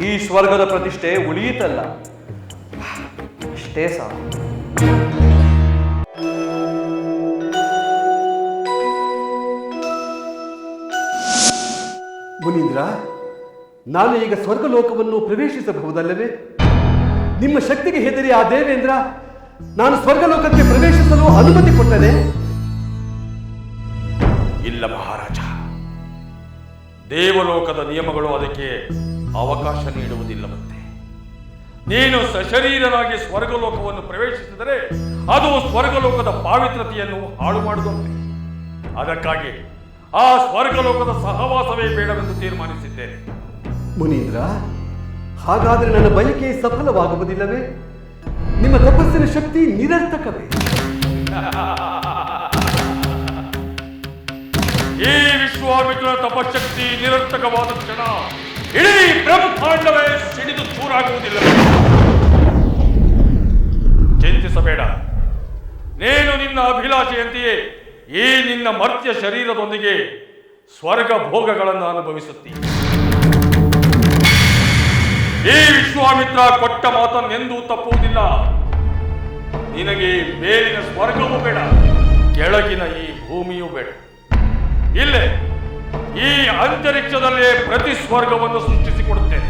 ಈ ಸ್ವರ್ಗದ ಪ್ರತಿಷ್ಠೆ ಉಳಿಯಿತಲ್ಲ. ಅಷ್ಟೇ ಸಾಕು. ಮುನೀಂದ್ರ, ನಾನು ಈಗ ಸ್ವರ್ಗಲೋಕವನ್ನು ಪ್ರವೇಶಿಸಬಹುದಲ್ಲವೇ? ನಿಮ್ಮ ಶಕ್ತಿಗೆ ಹೆದರಿ ಆ ದೇವೇಂದ್ರ ನಾನು ಸ್ವರ್ಗಲೋಕಕ್ಕೆ ಪ್ರವೇಶಿಸಲು ಅನುಮತಿ ಕೊಟ್ಟನೆ? ಇಲ್ಲ ಮಹಾರಾಜ, ದೇವಲೋಕದ ನಿಯಮಗಳು ಅದಕ್ಕೆ ಅವಕಾಶ ನೀಡುವುದಿಲ್ಲವಂತೆ. ನೀನು ಸಶರೀರನಾಗಿ ಸ್ವರ್ಗಲೋಕವನ್ನು ಪ್ರವೇಶಿಸಿದರೆ ಅದು ಸ್ವರ್ಗಲೋಕದ ಪಾವಿತ್ರತೆಯನ್ನು ಹಾಳು ಮಾಡುವಂತೆ. ಅದಕ್ಕಾಗಿ ಆ ಸ್ವರ್ಗಲೋಕದ ಸಹವಾಸವೇ ಬೇಡವೆಂದು ತೀರ್ಮಾನಿಸಿದ್ದೇನೆ. ಮುನೀಂದ್ರ, ಹಾಗಾದರೆ ನನ್ನ ಬಯಕೆ ಸಫಲವಾಗುವುದಿಲ್ಲವೇ? ನಿಮ್ಮ ತಪಸ್ಸಿನ ಶಕ್ತಿ ನಿರರ್ಥಕವೇ? ಈ ವಿಶ್ವಾಮಿತ್ರನ ತಪಶಕ್ತಿ ನಿರರ್ಥಕವಾದ ಕ್ಷಣ ಇಡೀ ಬ್ರಹ್ಮಾಂಡವೇ ಸಿಡಿದು ಚೂರಾಗುವುದಿಲ್ಲ. ಚಿಂತಿಸಬೇಡ. ನೀನು ನಿನ್ನ ಅಭಿಲಾಷೆಯಂತೆಯೇ ಈ ನಿನ್ನ ಮರ್ತ್ಯ ಶರೀರದೊಂದಿಗೆ ಸ್ವರ್ಗ ಭೋಗಗಳನ್ನು ಅನುಭವಿಸುತ್ತೀ. ಈ ವಿಶ್ವಾಮಿತ್ರ ಕೊಟ್ಟ ಮಾತನ್ನೆಂದೂ ತಪ್ಪುವುದಿಲ್ಲ. ನಿನಗೆ ಮೇಲಿನ ಸ್ವರ್ಗವೂ ಬೇಡ, ಕೆಳಗಿನ ಈ ಭೂಮಿಯೂ ಬೇಡ. ಇಲ್ಲೇ ಈ ಅಂತರಿಕ್ಷದಲ್ಲೇ ಪ್ರತಿ ಸ್ವರ್ಗವನ್ನು ಸೃಷ್ಟಿಸಿಕೊಡುತ್ತೇನೆ.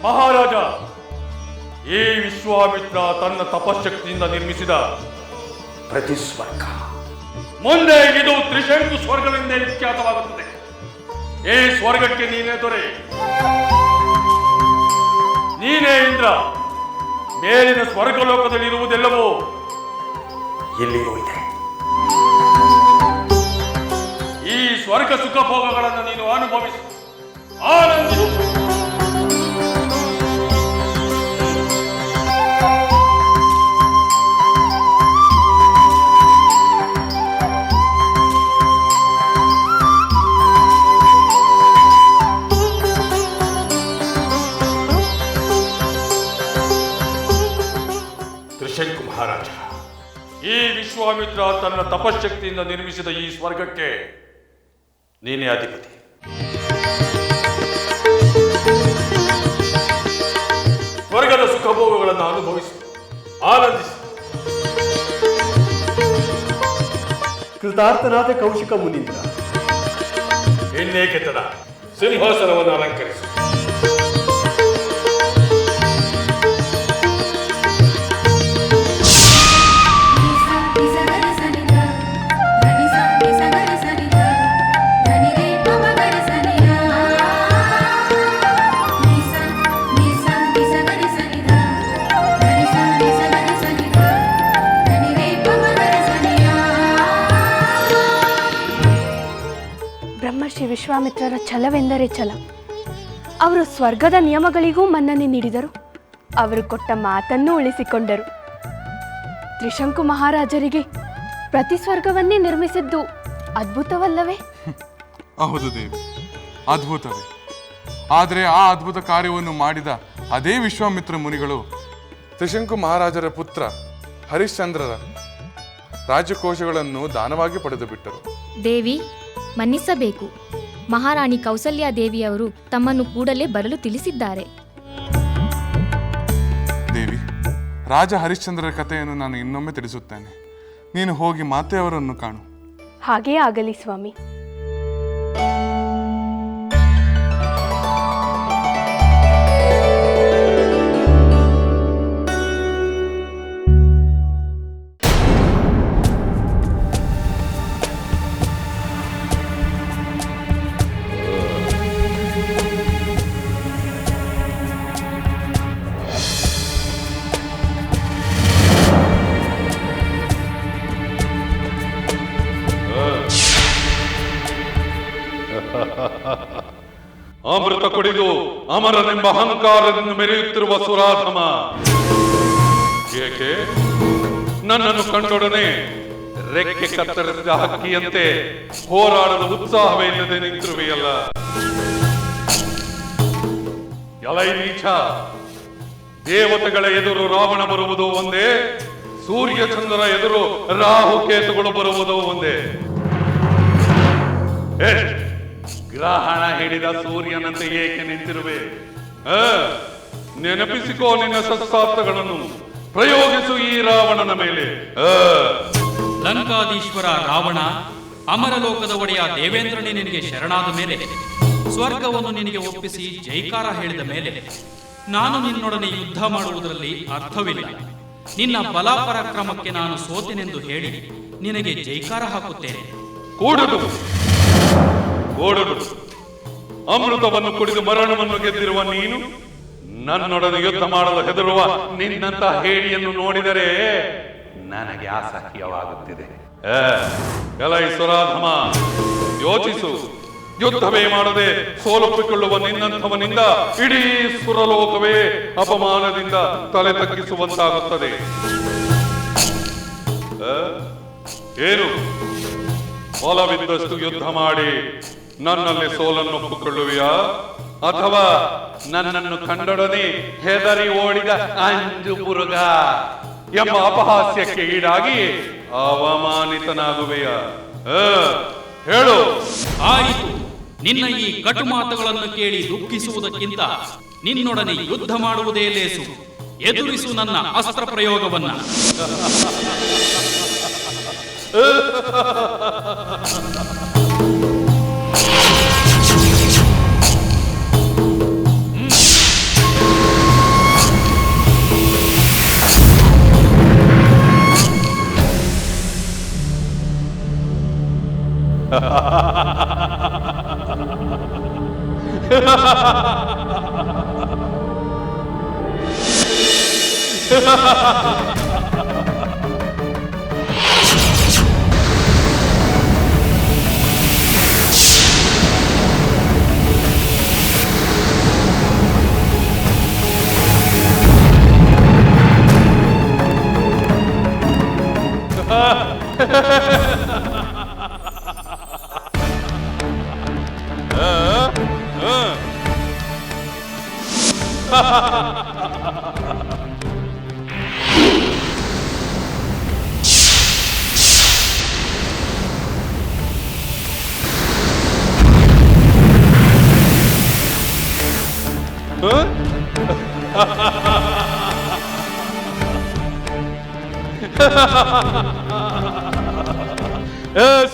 ಮಹಾರಾಜ, ಈ ವಿಶ್ವಾಮಿತ್ರ ತನ್ನ ತಪಶಕ್ತಿಯಿಂದ ನಿರ್ಮಿಸಿದ ಪ್ರತಿ ಸ್ವರ್ಗ ಮುಂದೆ ಇದು ತ್ರಿಶಂಕು ಸ್ವರ್ಗವೆಂದೇ ವಿಖ್ಯಾತವಾಗುತ್ತದೆ. ಈ ಸ್ವರ್ಗಕ್ಕೆ ನೀನೇ ದೊರೆ, ನೀನೇ ಇಂದ್ರ. ಮೇಲಿನ ಸ್ವರ್ಗಲೋಕದಲ್ಲಿರುವುದೆಲ್ಲವೂ ಇಲ್ಲಿಯೂ ಇದೆ. ಈ ಸ್ವರ್ಗ ಸುಖ ಭೋಗಗಳನ್ನು ನೀನು ಅನುಭವಿಸು, ಆನಂದಿಸು. ತ್ರಿಶಂಕು ಮಹಾರಾಜ, ಈ ವಿಶ್ವಾಮಿತ್ರ ತನ್ನ ತಪಶಕ್ತಿಯಿಂದ ನಿರ್ಮಿಸಿದ ಈ ಸ್ವರ್ಗಕ್ಕೆ ನೀನೇ ಅಧಿಪತಿ. ಸ್ವರ್ಗದ ಸುಖ ಭೋಗಗಳನ್ನು ಅನುಭವಿಸು, ಆನಂದಿಸು. ಕೃತಾರ್ಥನಾದ ಕೌಶಿಕ ಮುನೀಂದ್ರ, ಇನ್ನೇಕೆ ತಡ, ಸಿಂಹಾಸನವನ್ನು ಅಲಂಕರಿಸು. ಬ್ರಹ್ಮರ್ಷಿ ವಿಶ್ವಾಮಿತ್ರರ ಛಲವೆಂದರೆ ಛಲ. ಅವರು ಸ್ವರ್ಗದ ನಿಯಮಗಳಿಗೂ ಮನ್ನಣೆ ನೀಡಿದರು. ಅವರು ಕೊಟ್ಟ ಮಾತನ್ನು ಉಳಿಸಿಕೊಂಡರು. ತ್ರಿಶಂಕು ಮಹಾರಾಜರಿಗೆ ಪ್ರತಿ ಸ್ವರ್ಗವನ್ನೇ ನಿರ್ಮಿಸಿದ್ದು ಅದ್ಭುತವಲ್ಲವೇ? ಹೌದು ದೇವಿ, ಅದ್ಭುತವೇ. ಆದರೆ ಆ ಅದ್ಭುತ ಕಾರ್ಯವನ್ನು ಮಾಡಿದ ಅದೇ ವಿಶ್ವಾಮಿತ್ರ ಮುನಿಗಳು ತ್ರಿಶಂಕು ಮಹಾರಾಜರ ಪುತ್ರ ಹರಿಶ್ಚಂದ್ರರ ರಾಜಕೋಶಗಳನ್ನು ದಾನವಾಗಿ ಪಡೆದು ಬಿಟ್ಟರು. ದೇವಿ, ಮನ್ನಿಸಬೇಕು. ಮಹಾರಾಣಿ ಕೌಸಲ್ಯ ದೇವಿಯವರು ತಮ್ಮನ್ನು ಕೂಡಲೇ ಬರಲು ತಿಳಿಸಿದ್ದಾರೆ. ದೇವಿ, ರಾಜ ಹರಿಶ್ಚಂದ್ರರ ಕಥೆಯನ್ನು ನಾನು ಇನ್ನೊಮ್ಮೆ ತಿಳಿಸುತ್ತೇನೆ. ನೀನು ಹೋಗಿ ಮಾತೆಯವರನ್ನು ಕಾಣು. ಹಾಗೇ ಆಗಲಿ ಸ್ವಾಮಿ. ಅಮೃತ ಕುಡಿದು ಅಮರನೆಂಬ ಅಹಂಕಾರದಿಂದ ಮೆರೆಯುತ್ತಿರುವ ಸುರಾಧಮ, ಏಕೆ ನನ್ನನ್ನು ಕಂಡೊಡನೆ ರೆಕ್ಕೆ ಕತ್ತರಿಸಿದ ಹಕ್ಕಿಯಂತೆ ಹೋರಾಡಲು ಉತ್ಸಾಹವೇ ಇಲ್ಲದೆ ನಿಂತಿರುವೆಯಲ್ಲ. ಎಲೈ ನೀಚ, ದೇವತೆಗಳ ಎದುರು ರಾವಣ ಬರುವುದು ಒಂದೇ, ಸೂರ್ಯ ಚಂದ್ರ ಎದುರು ರಾಹು ಕೇತುಗಳು ಬರುವುದು ಒಂದೇ. ಗ್ರಹಣ ಹಿಡಿದ ಸೂರ್ಯನಂತೆ ಏಕೆ ನಿಂತಿರುವೆ? ನೆನಪಿಸಿಕೋ ನಿನ್ನ ಶಸ್ತ್ರಾಸ್ತ್ರಗಳನ್ನು, ಪ್ರಯೋಗಿಸು ಈ ರಾವಣನ ಮೇಲೆ. ಲಂಕಾಧೀಶ್ವರ ರಾವಣ, ಅಮರಲೋಕದ ಒಡೆಯ ದೇವೇಂದ್ರನೇ ನಿನಗೆ ಶರಣಾದ ಮೇಲೆ, ಸ್ವರ್ಗವನ್ನು ನಿನಗೆ ಒಪ್ಪಿಸಿ ಜೈಕಾರ ಹೇಳಿದ ಮೇಲೆ ನಾನು ನಿನ್ನೊಡನೆ ಯುದ್ಧ ಮಾಡುವುದರಲ್ಲಿ ಅರ್ಥವಿಲ್ಲ. ನಿನ್ನ ಬಲಾಪರಾಕ್ರಮಕ್ಕೆ ನಾನು ಸೋತೆನೆಂದು ಹೇಳಿ ನಿನಗೆ ಜೈಕಾರ ಹಾಕುತ್ತೇನೆ. ಕೂಡುದು ಅಮೃತವನ್ನು ಕುಡಿದು ಮರಣವನ್ನು ಗೆದ್ದಿರುವ ನೀನು ನನ್ನೊಡನೆ ಯುದ್ಧ ಮಾಡಲು ಹೆದರುವ ನಿನ್ನಂತ ಹೇಡಿಯನ್ನು ನೋಡಿದರೆ ನನಗೆ ಅಸಹ್ಯವಾಗುತ್ತಿದೆ. ಎಲೈ ಸುರಾಧಮ, ಯೋಚಿಸು. ಯುದ್ಧವೇ ಮಾಡದೆ ಸೋಲೊಪ್ಪಿಕೊಳ್ಳುವ ನಿನ್ನಂಥವನಿಂದ ಇಡೀ ಸುರಲೋಕವೇ ಅಪಮಾನದಿಂದ ತಲೆ ತಗ್ಗಿಸುವಂತಾಗುತ್ತದೆ. ಏನು ಒಲವಿದ್ದಷ್ಟು ಯುದ್ಧ ಮಾಡಿ ನನ್ನಲ್ಲಿ ಸೋಲನ್ನು ಒಪ್ಪಿಕೊಳ್ಳುವಿಯಾ, ಅಥವಾ ನನ್ನನ್ನು ಕಂಡೊಡನೆ ಹೆದರಿ ಓಡಿದ ಅಂಜು ಪುರುಗ ಎಂಬ ಅಪಹಾಸ್ಯಕ್ಕೆ ಈಡಾಗಿ ಅವಮಾನಿತನಾಗುವೆಯಾ? ಹೇಳು. ಆಯಿತು, ನಿನ್ನ ಈ ಕಟು ಮಾತುಗಳನ್ನು ಕೇಳಿ ದುಃಖಿಸುವುದಕ್ಕಿಂತ ನಿನ್ನೊಡನೆ ಯುದ್ಧ ಮಾಡುವುದೇ ಲೇಸು. ಎದುರಿಸು ನನ್ನ ಅಸ್ತ್ರ ಪ್ರಯೋಗವನ್ನ.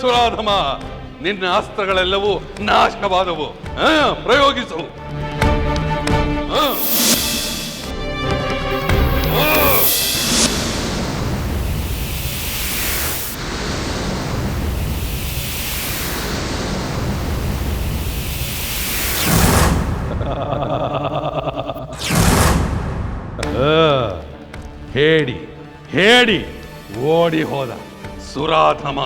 ಸುರಾಧಮ, ನಿನ್ನ ಅಸ್ತ್ರಗಳೆಲ್ಲವೂ ನಾಶವಾದವು. ಪ್ರಯೋಗಿಸು. ಹೇಡಿ ಓಡಿ ಹೋದ ಸುರಾಧಮ.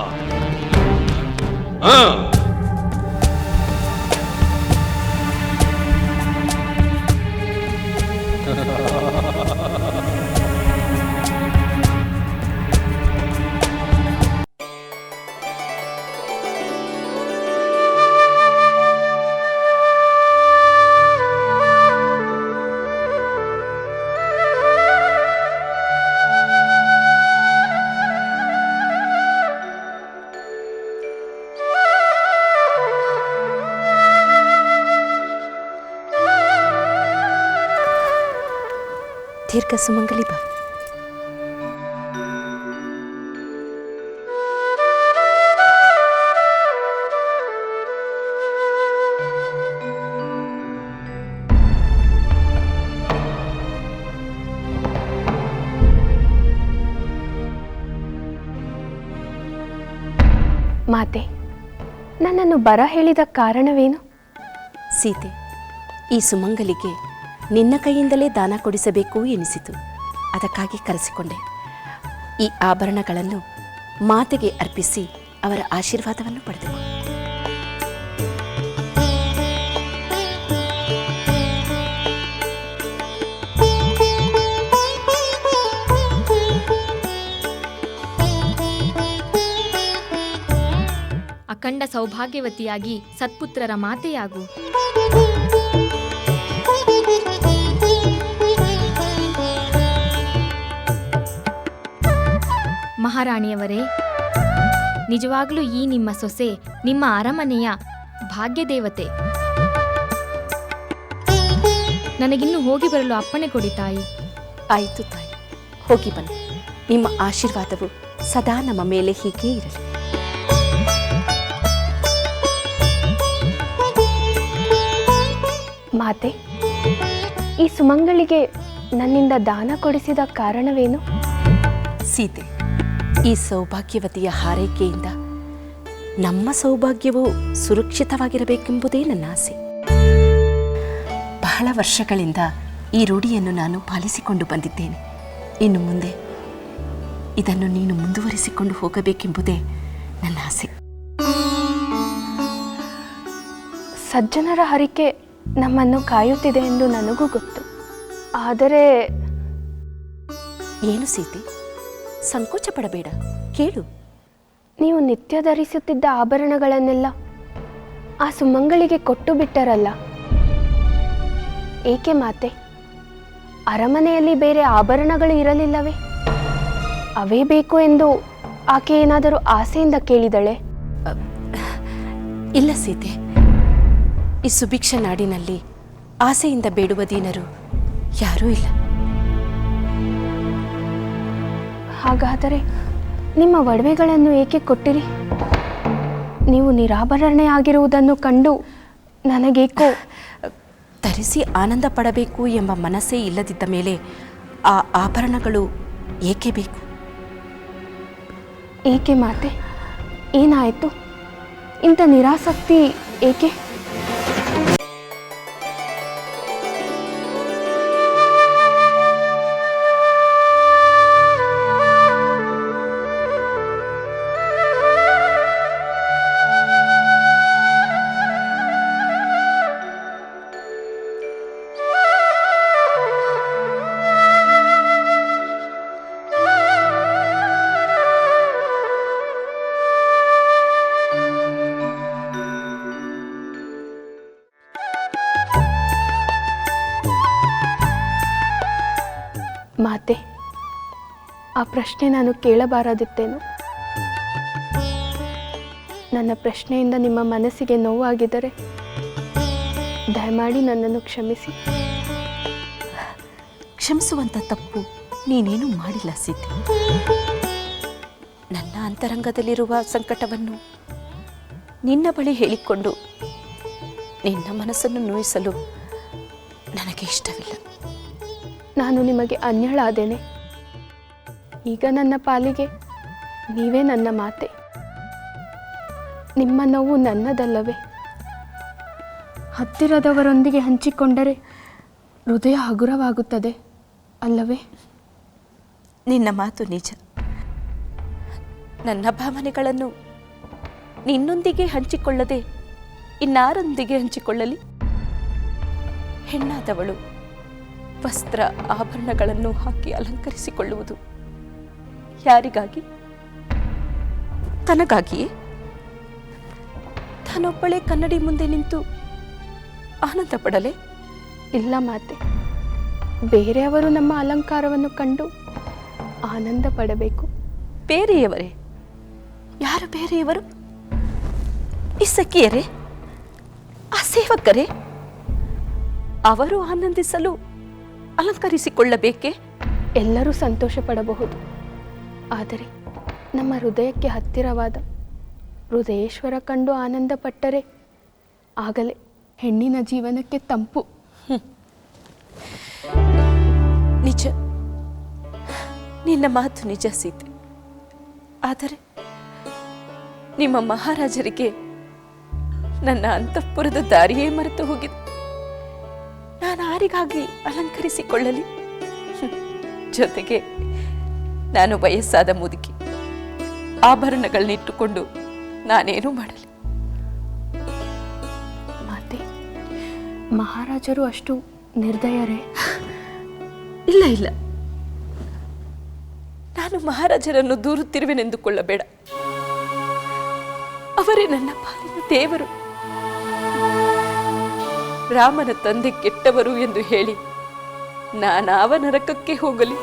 ದೀರ್ಘ ಸುಮಂಗಲಿ ಬಾ. ಮಾತೆ, ನನ್ನನ್ನು ಬರ ಹೇಳಿದ ಕಾರಣವೇನು? ಸೀತೆ, ಈ ಸುಮಂಗಲಿಗೆ ನಿನ್ನ ಕೈಯಿಂದಲೇ ದಾನ ಕೊಡಿಸಬೇಕು ಎನಿಸಿತು. ಅದಕ್ಕಾಗಿ ಕರೆಸಿಕೊಂಡೆ. ಈ ಆಭರಣಗಳನ್ನು ಮಾತೆಗೆ ಅರ್ಪಿಸಿ ಅವರ ಆಶೀರ್ವಾದವನ್ನು ಪಡೆದೆವು. ಅಖಂಡ ಸೌಭಾಗ್ಯವತಿಯಾಗಿ ಸತ್ಪುತ್ರರ ಮಾತೆಯಾಗು. ಮಹಾರಾಣಿಯವರೇ, ನಿಜವಾಗ್ಲೂ ಈ ನಿಮ್ಮ ಸೊಸೆ ನಿಮ್ಮ ಅರಮನೆಯ ಭಾಗ್ಯದೇವತೆ. ನನಗಿನ್ನು ಹೋಗಿ ಬರಲು ಅಪ್ಪಣೆ ಕೊಡಿ ತಾಯಿ. ಆಯಿತು ತಾಯಿ, ಹೋಗಿ ಬನ್ನಿ. ನಿಮ್ಮ ಆಶೀರ್ವಾದವು ಸದಾ ನಮ್ಮ ಮೇಲೆ ಹೀಗೇ ಇರಲಿ. ಮಾತೆ, ಈ ಸುಮಂಗಳಿಗೆ ನನ್ನಿಂದ ದಾನ ಕೊಡಿಸಿದ ಕಾರಣವೇನು? ಸೀತೆ, ಈ ಸೌಭಾಗ್ಯವತಿಯ ಹಾರೈಕೆಯಿಂದ ನಮ್ಮ ಸೌಭಾಗ್ಯವು ಸುರಕ್ಷಿತವಾಗಿರಬೇಕೆಂಬುದೇ ನನ್ನ ಆಸೆ. ಬಹಳ ವರ್ಷಗಳಿಂದ ಈ ರೂಢಿಯನ್ನು ನಾನು ಪಾಲಿಸಿಕೊಂಡು ಬಂದಿದ್ದೇನೆ. ಇನ್ನು ಮುಂದೆ ಇದನ್ನು ನೀನು ಮುಂದುವರಿಸಿಕೊಂಡು ಹೋಗಬೇಕೆಂಬುದೇ ನನ್ನ ಆಸೆ. ಸಜ್ಜನರ ಹರಿಕೆ ನಮ್ಮನ್ನು ಕಾಯುತ್ತಿದೆ ಎಂದು ನನಗೂ ಗೊತ್ತು. ಆದರೆ ಏನು ಸೀತೆ, ಸಂಕೋಚ ಪಡಬೇಡ, ಕೇಳು. ನೀವು ನಿತ್ಯ ಧರಿಸುತ್ತಿದ್ದ ಆಭರಣಗಳನ್ನೆಲ್ಲ ಆ ಸುಮಂಗಳಿಗೆ ಕೊಟ್ಟು ಬಿಟ್ಟರಲ್ಲ, ಏಕೆ ಮಾತೆ? ಅರಮನೆಯಲ್ಲಿ ಬೇರೆ ಆಭರಣಗಳು ಇರಲಿಲ್ಲವೇ? ಅವೇ ಬೇಕು ಎಂದು ಆಕೆ ಏನಾದರೂ ಆಸೆಯಿಂದ ಕೇಳಿದಳೆ? ಇಲ್ಲ ಸೀತೆ, ಈ ಸುಭಿಕ್ಷ ನಾಡಿನಲ್ಲಿ ಆಸೆಯಿಂದ ಬೇಡುವ ದೀನರು ಯಾರೂ ಇಲ್ಲ. ಹಾಗಾದರೆ ನಿಮ್ಮ ಒಡವೆಗಳನ್ನು ಏಕೆ ಕೊಟ್ಟಿರಿ? ನೀವು ನಿರಾಭರಣೆ ಆಗಿರುವುದನ್ನು ಕಂಡು ನನಗೇಕೋ ಧರಿಸಿ ಆನಂದ ಪಡಬೇಕು ಎಂಬ ಮನಸ್ಸೇ ಇಲ್ಲದಿದ್ದ ಮೇಲೆ ಆ ಆಭರಣಗಳು ಏಕೆ ಬೇಕು? ಏಕೆ ಮಾತೆ, ಏನಾಯಿತು? ಇಂಥ ನಿರಾಸಕ್ತಿ ಏಕೆ? ಮಾತೆ, ಆ ಪ್ರಶ್ನೆ ನಾನು ಕೇಳಬಾರದಿತ್ತೇನು? ನನ್ನ ಪ್ರಶ್ನೆಯಿಂದ ನಿಮ್ಮ ಮನಸ್ಸಿಗೆ ನೋವಾಗಿದ್ದರೆ ದಯಮಾಡಿ ನನ್ನನ್ನು ಕ್ಷಮಿಸಿ. ಕ್ಷಮಿಸುವಂಥ ತಪ್ಪು ನೀನೇನು ಮಾಡಿಲ್ಲ ಸೀತೆ. ನನ್ನ ಅಂತರಂಗದಲ್ಲಿರುವ ಸಂಕಟವನ್ನು ನಿನ್ನ ಬಳಿ ಹೇಳಿಕೊಂಡು ನಿನ್ನ ಮನಸ್ಸನ್ನು ನೋಯಿಸಲು ನನಗೆ ಇಷ್ಟವಿಲ್ಲ. ನಾನು ನಿಮಗೆ ಅನ್ಯಳಾದೇನೆ. ಈಗ ನನ್ನ ಪಾಲಿಗೆ ನೀವೇ ನನ್ನ ಮಾತೆ. ನಿಮ್ಮ ನೋವು ನನ್ನದಲ್ಲವೇ? ಹತ್ತಿರದವರೊಂದಿಗೆ ಹಂಚಿಕೊಂಡರೆ ಹೃದಯ ಹಗುರವಾಗುತ್ತದೆ ಅಲ್ಲವೇ? ನಿನ್ನ ಮಾತು ನಿಜ. ನನ್ನ ಭಾವನೆಗಳನ್ನು ನಿನ್ನೊಂದಿಗೆ ಹಂಚಿಕೊಳ್ಳದೆ ಇನ್ನಾರೊಂದಿಗೆ ಹಂಚಿಕೊಳ್ಳಲಿ? ಹೆಣ್ಣಾದವಳು ವಸ್ತ್ರ ಆಭರಣಗಳನ್ನು ಹಾಕಿ ಅಲಂಕರಿಸಿಕೊಳ್ಳುವುದು ಯಾರಿಗಾಗಿ? ತನಗಾಗಿಯೇ? ತಾನೊಬ್ಬಳೇ ಕನ್ನಡಿ ಮುಂದೆ ನಿಂತು ಆನಂದ ಪಡಲೆ? ಇಲ್ಲ ಮಾತೆ, ಬೇರೆಯವರು ನಮ್ಮ ಅಲಂಕಾರವನ್ನು ಕಂಡು ಆನಂದ ಪಡಬೇಕು. ಬೇರೆಯವರೇ? ಯಾರು ಬೇರೆಯವರು? ಈ ಸಖಿಯರೇ? ಆ ಸೇವಕರೇ? ಅವರು ಆನಂದಿಸಲು ಅಲಂಕರಿಸಿಕೊಳ್ಳಬೇಕೆ? ಎಲ್ಲರೂ ಸಂತೋಷ ಪಡಬಹುದು, ಆದರೆ ನಮ್ಮ ಹೃದಯಕ್ಕೆ ಹತ್ತಿರವಾದ ಹೃದಯೇಶ್ವರ ಕಂಡು ಆನಂದ ಪಟ್ಟರೆ ಆಗಲೇ ಹೆಣ್ಣಿನ ಜೀವನಕ್ಕೆ ತಂಪು. ನಿಜ, ನಿನ್ನ ಮಾತು ನಿಜ ಸೀತೆ. ಆದರೆ ನಿಮ್ಮ ಮಹಾರಾಜರಿಗೆ ನನ್ನ ಅಂತಃಪುರದ ದಾರಿಯೇ ಮರೆತು ಹೋಗಿದೆ. ನಾನು ಯಾರಿಗಾಗಿ ಅಲಂಕರಿಸಿಕೊಳ್ಳಲಿ? ಜೊತೆಗೆ ನಾನು ವಯಸ್ಸಾದ ಮುದುಕಿ. ಆಭರಣಗಳನ್ನಿಟ್ಟುಕೊಂಡು ನಾನೇನು ಮಾಡಲಿ? ಮಾತೆ, ಮಹಾರಾಜರು ಅಷ್ಟು ನಿರ್ದಯರೇ? ಇಲ್ಲ ಇಲ್ಲ, ನಾನು ಮಹಾರಾಜರನ್ನು ದೂರುತ್ತಿರುವೆನೆಂದುಕೊಳ್ಳಬೇಡ. ಅವರೇ ನನ್ನ ಪಾಲಿನ ದೇವರು. ರಾಮನ ತಂದೆ ಕೆಟ್ಟವರು ಎಂದು ಹೇಳಿ ನಾನಾವ ನರಕಕ್ಕೆ ಹೋಗಲಿ?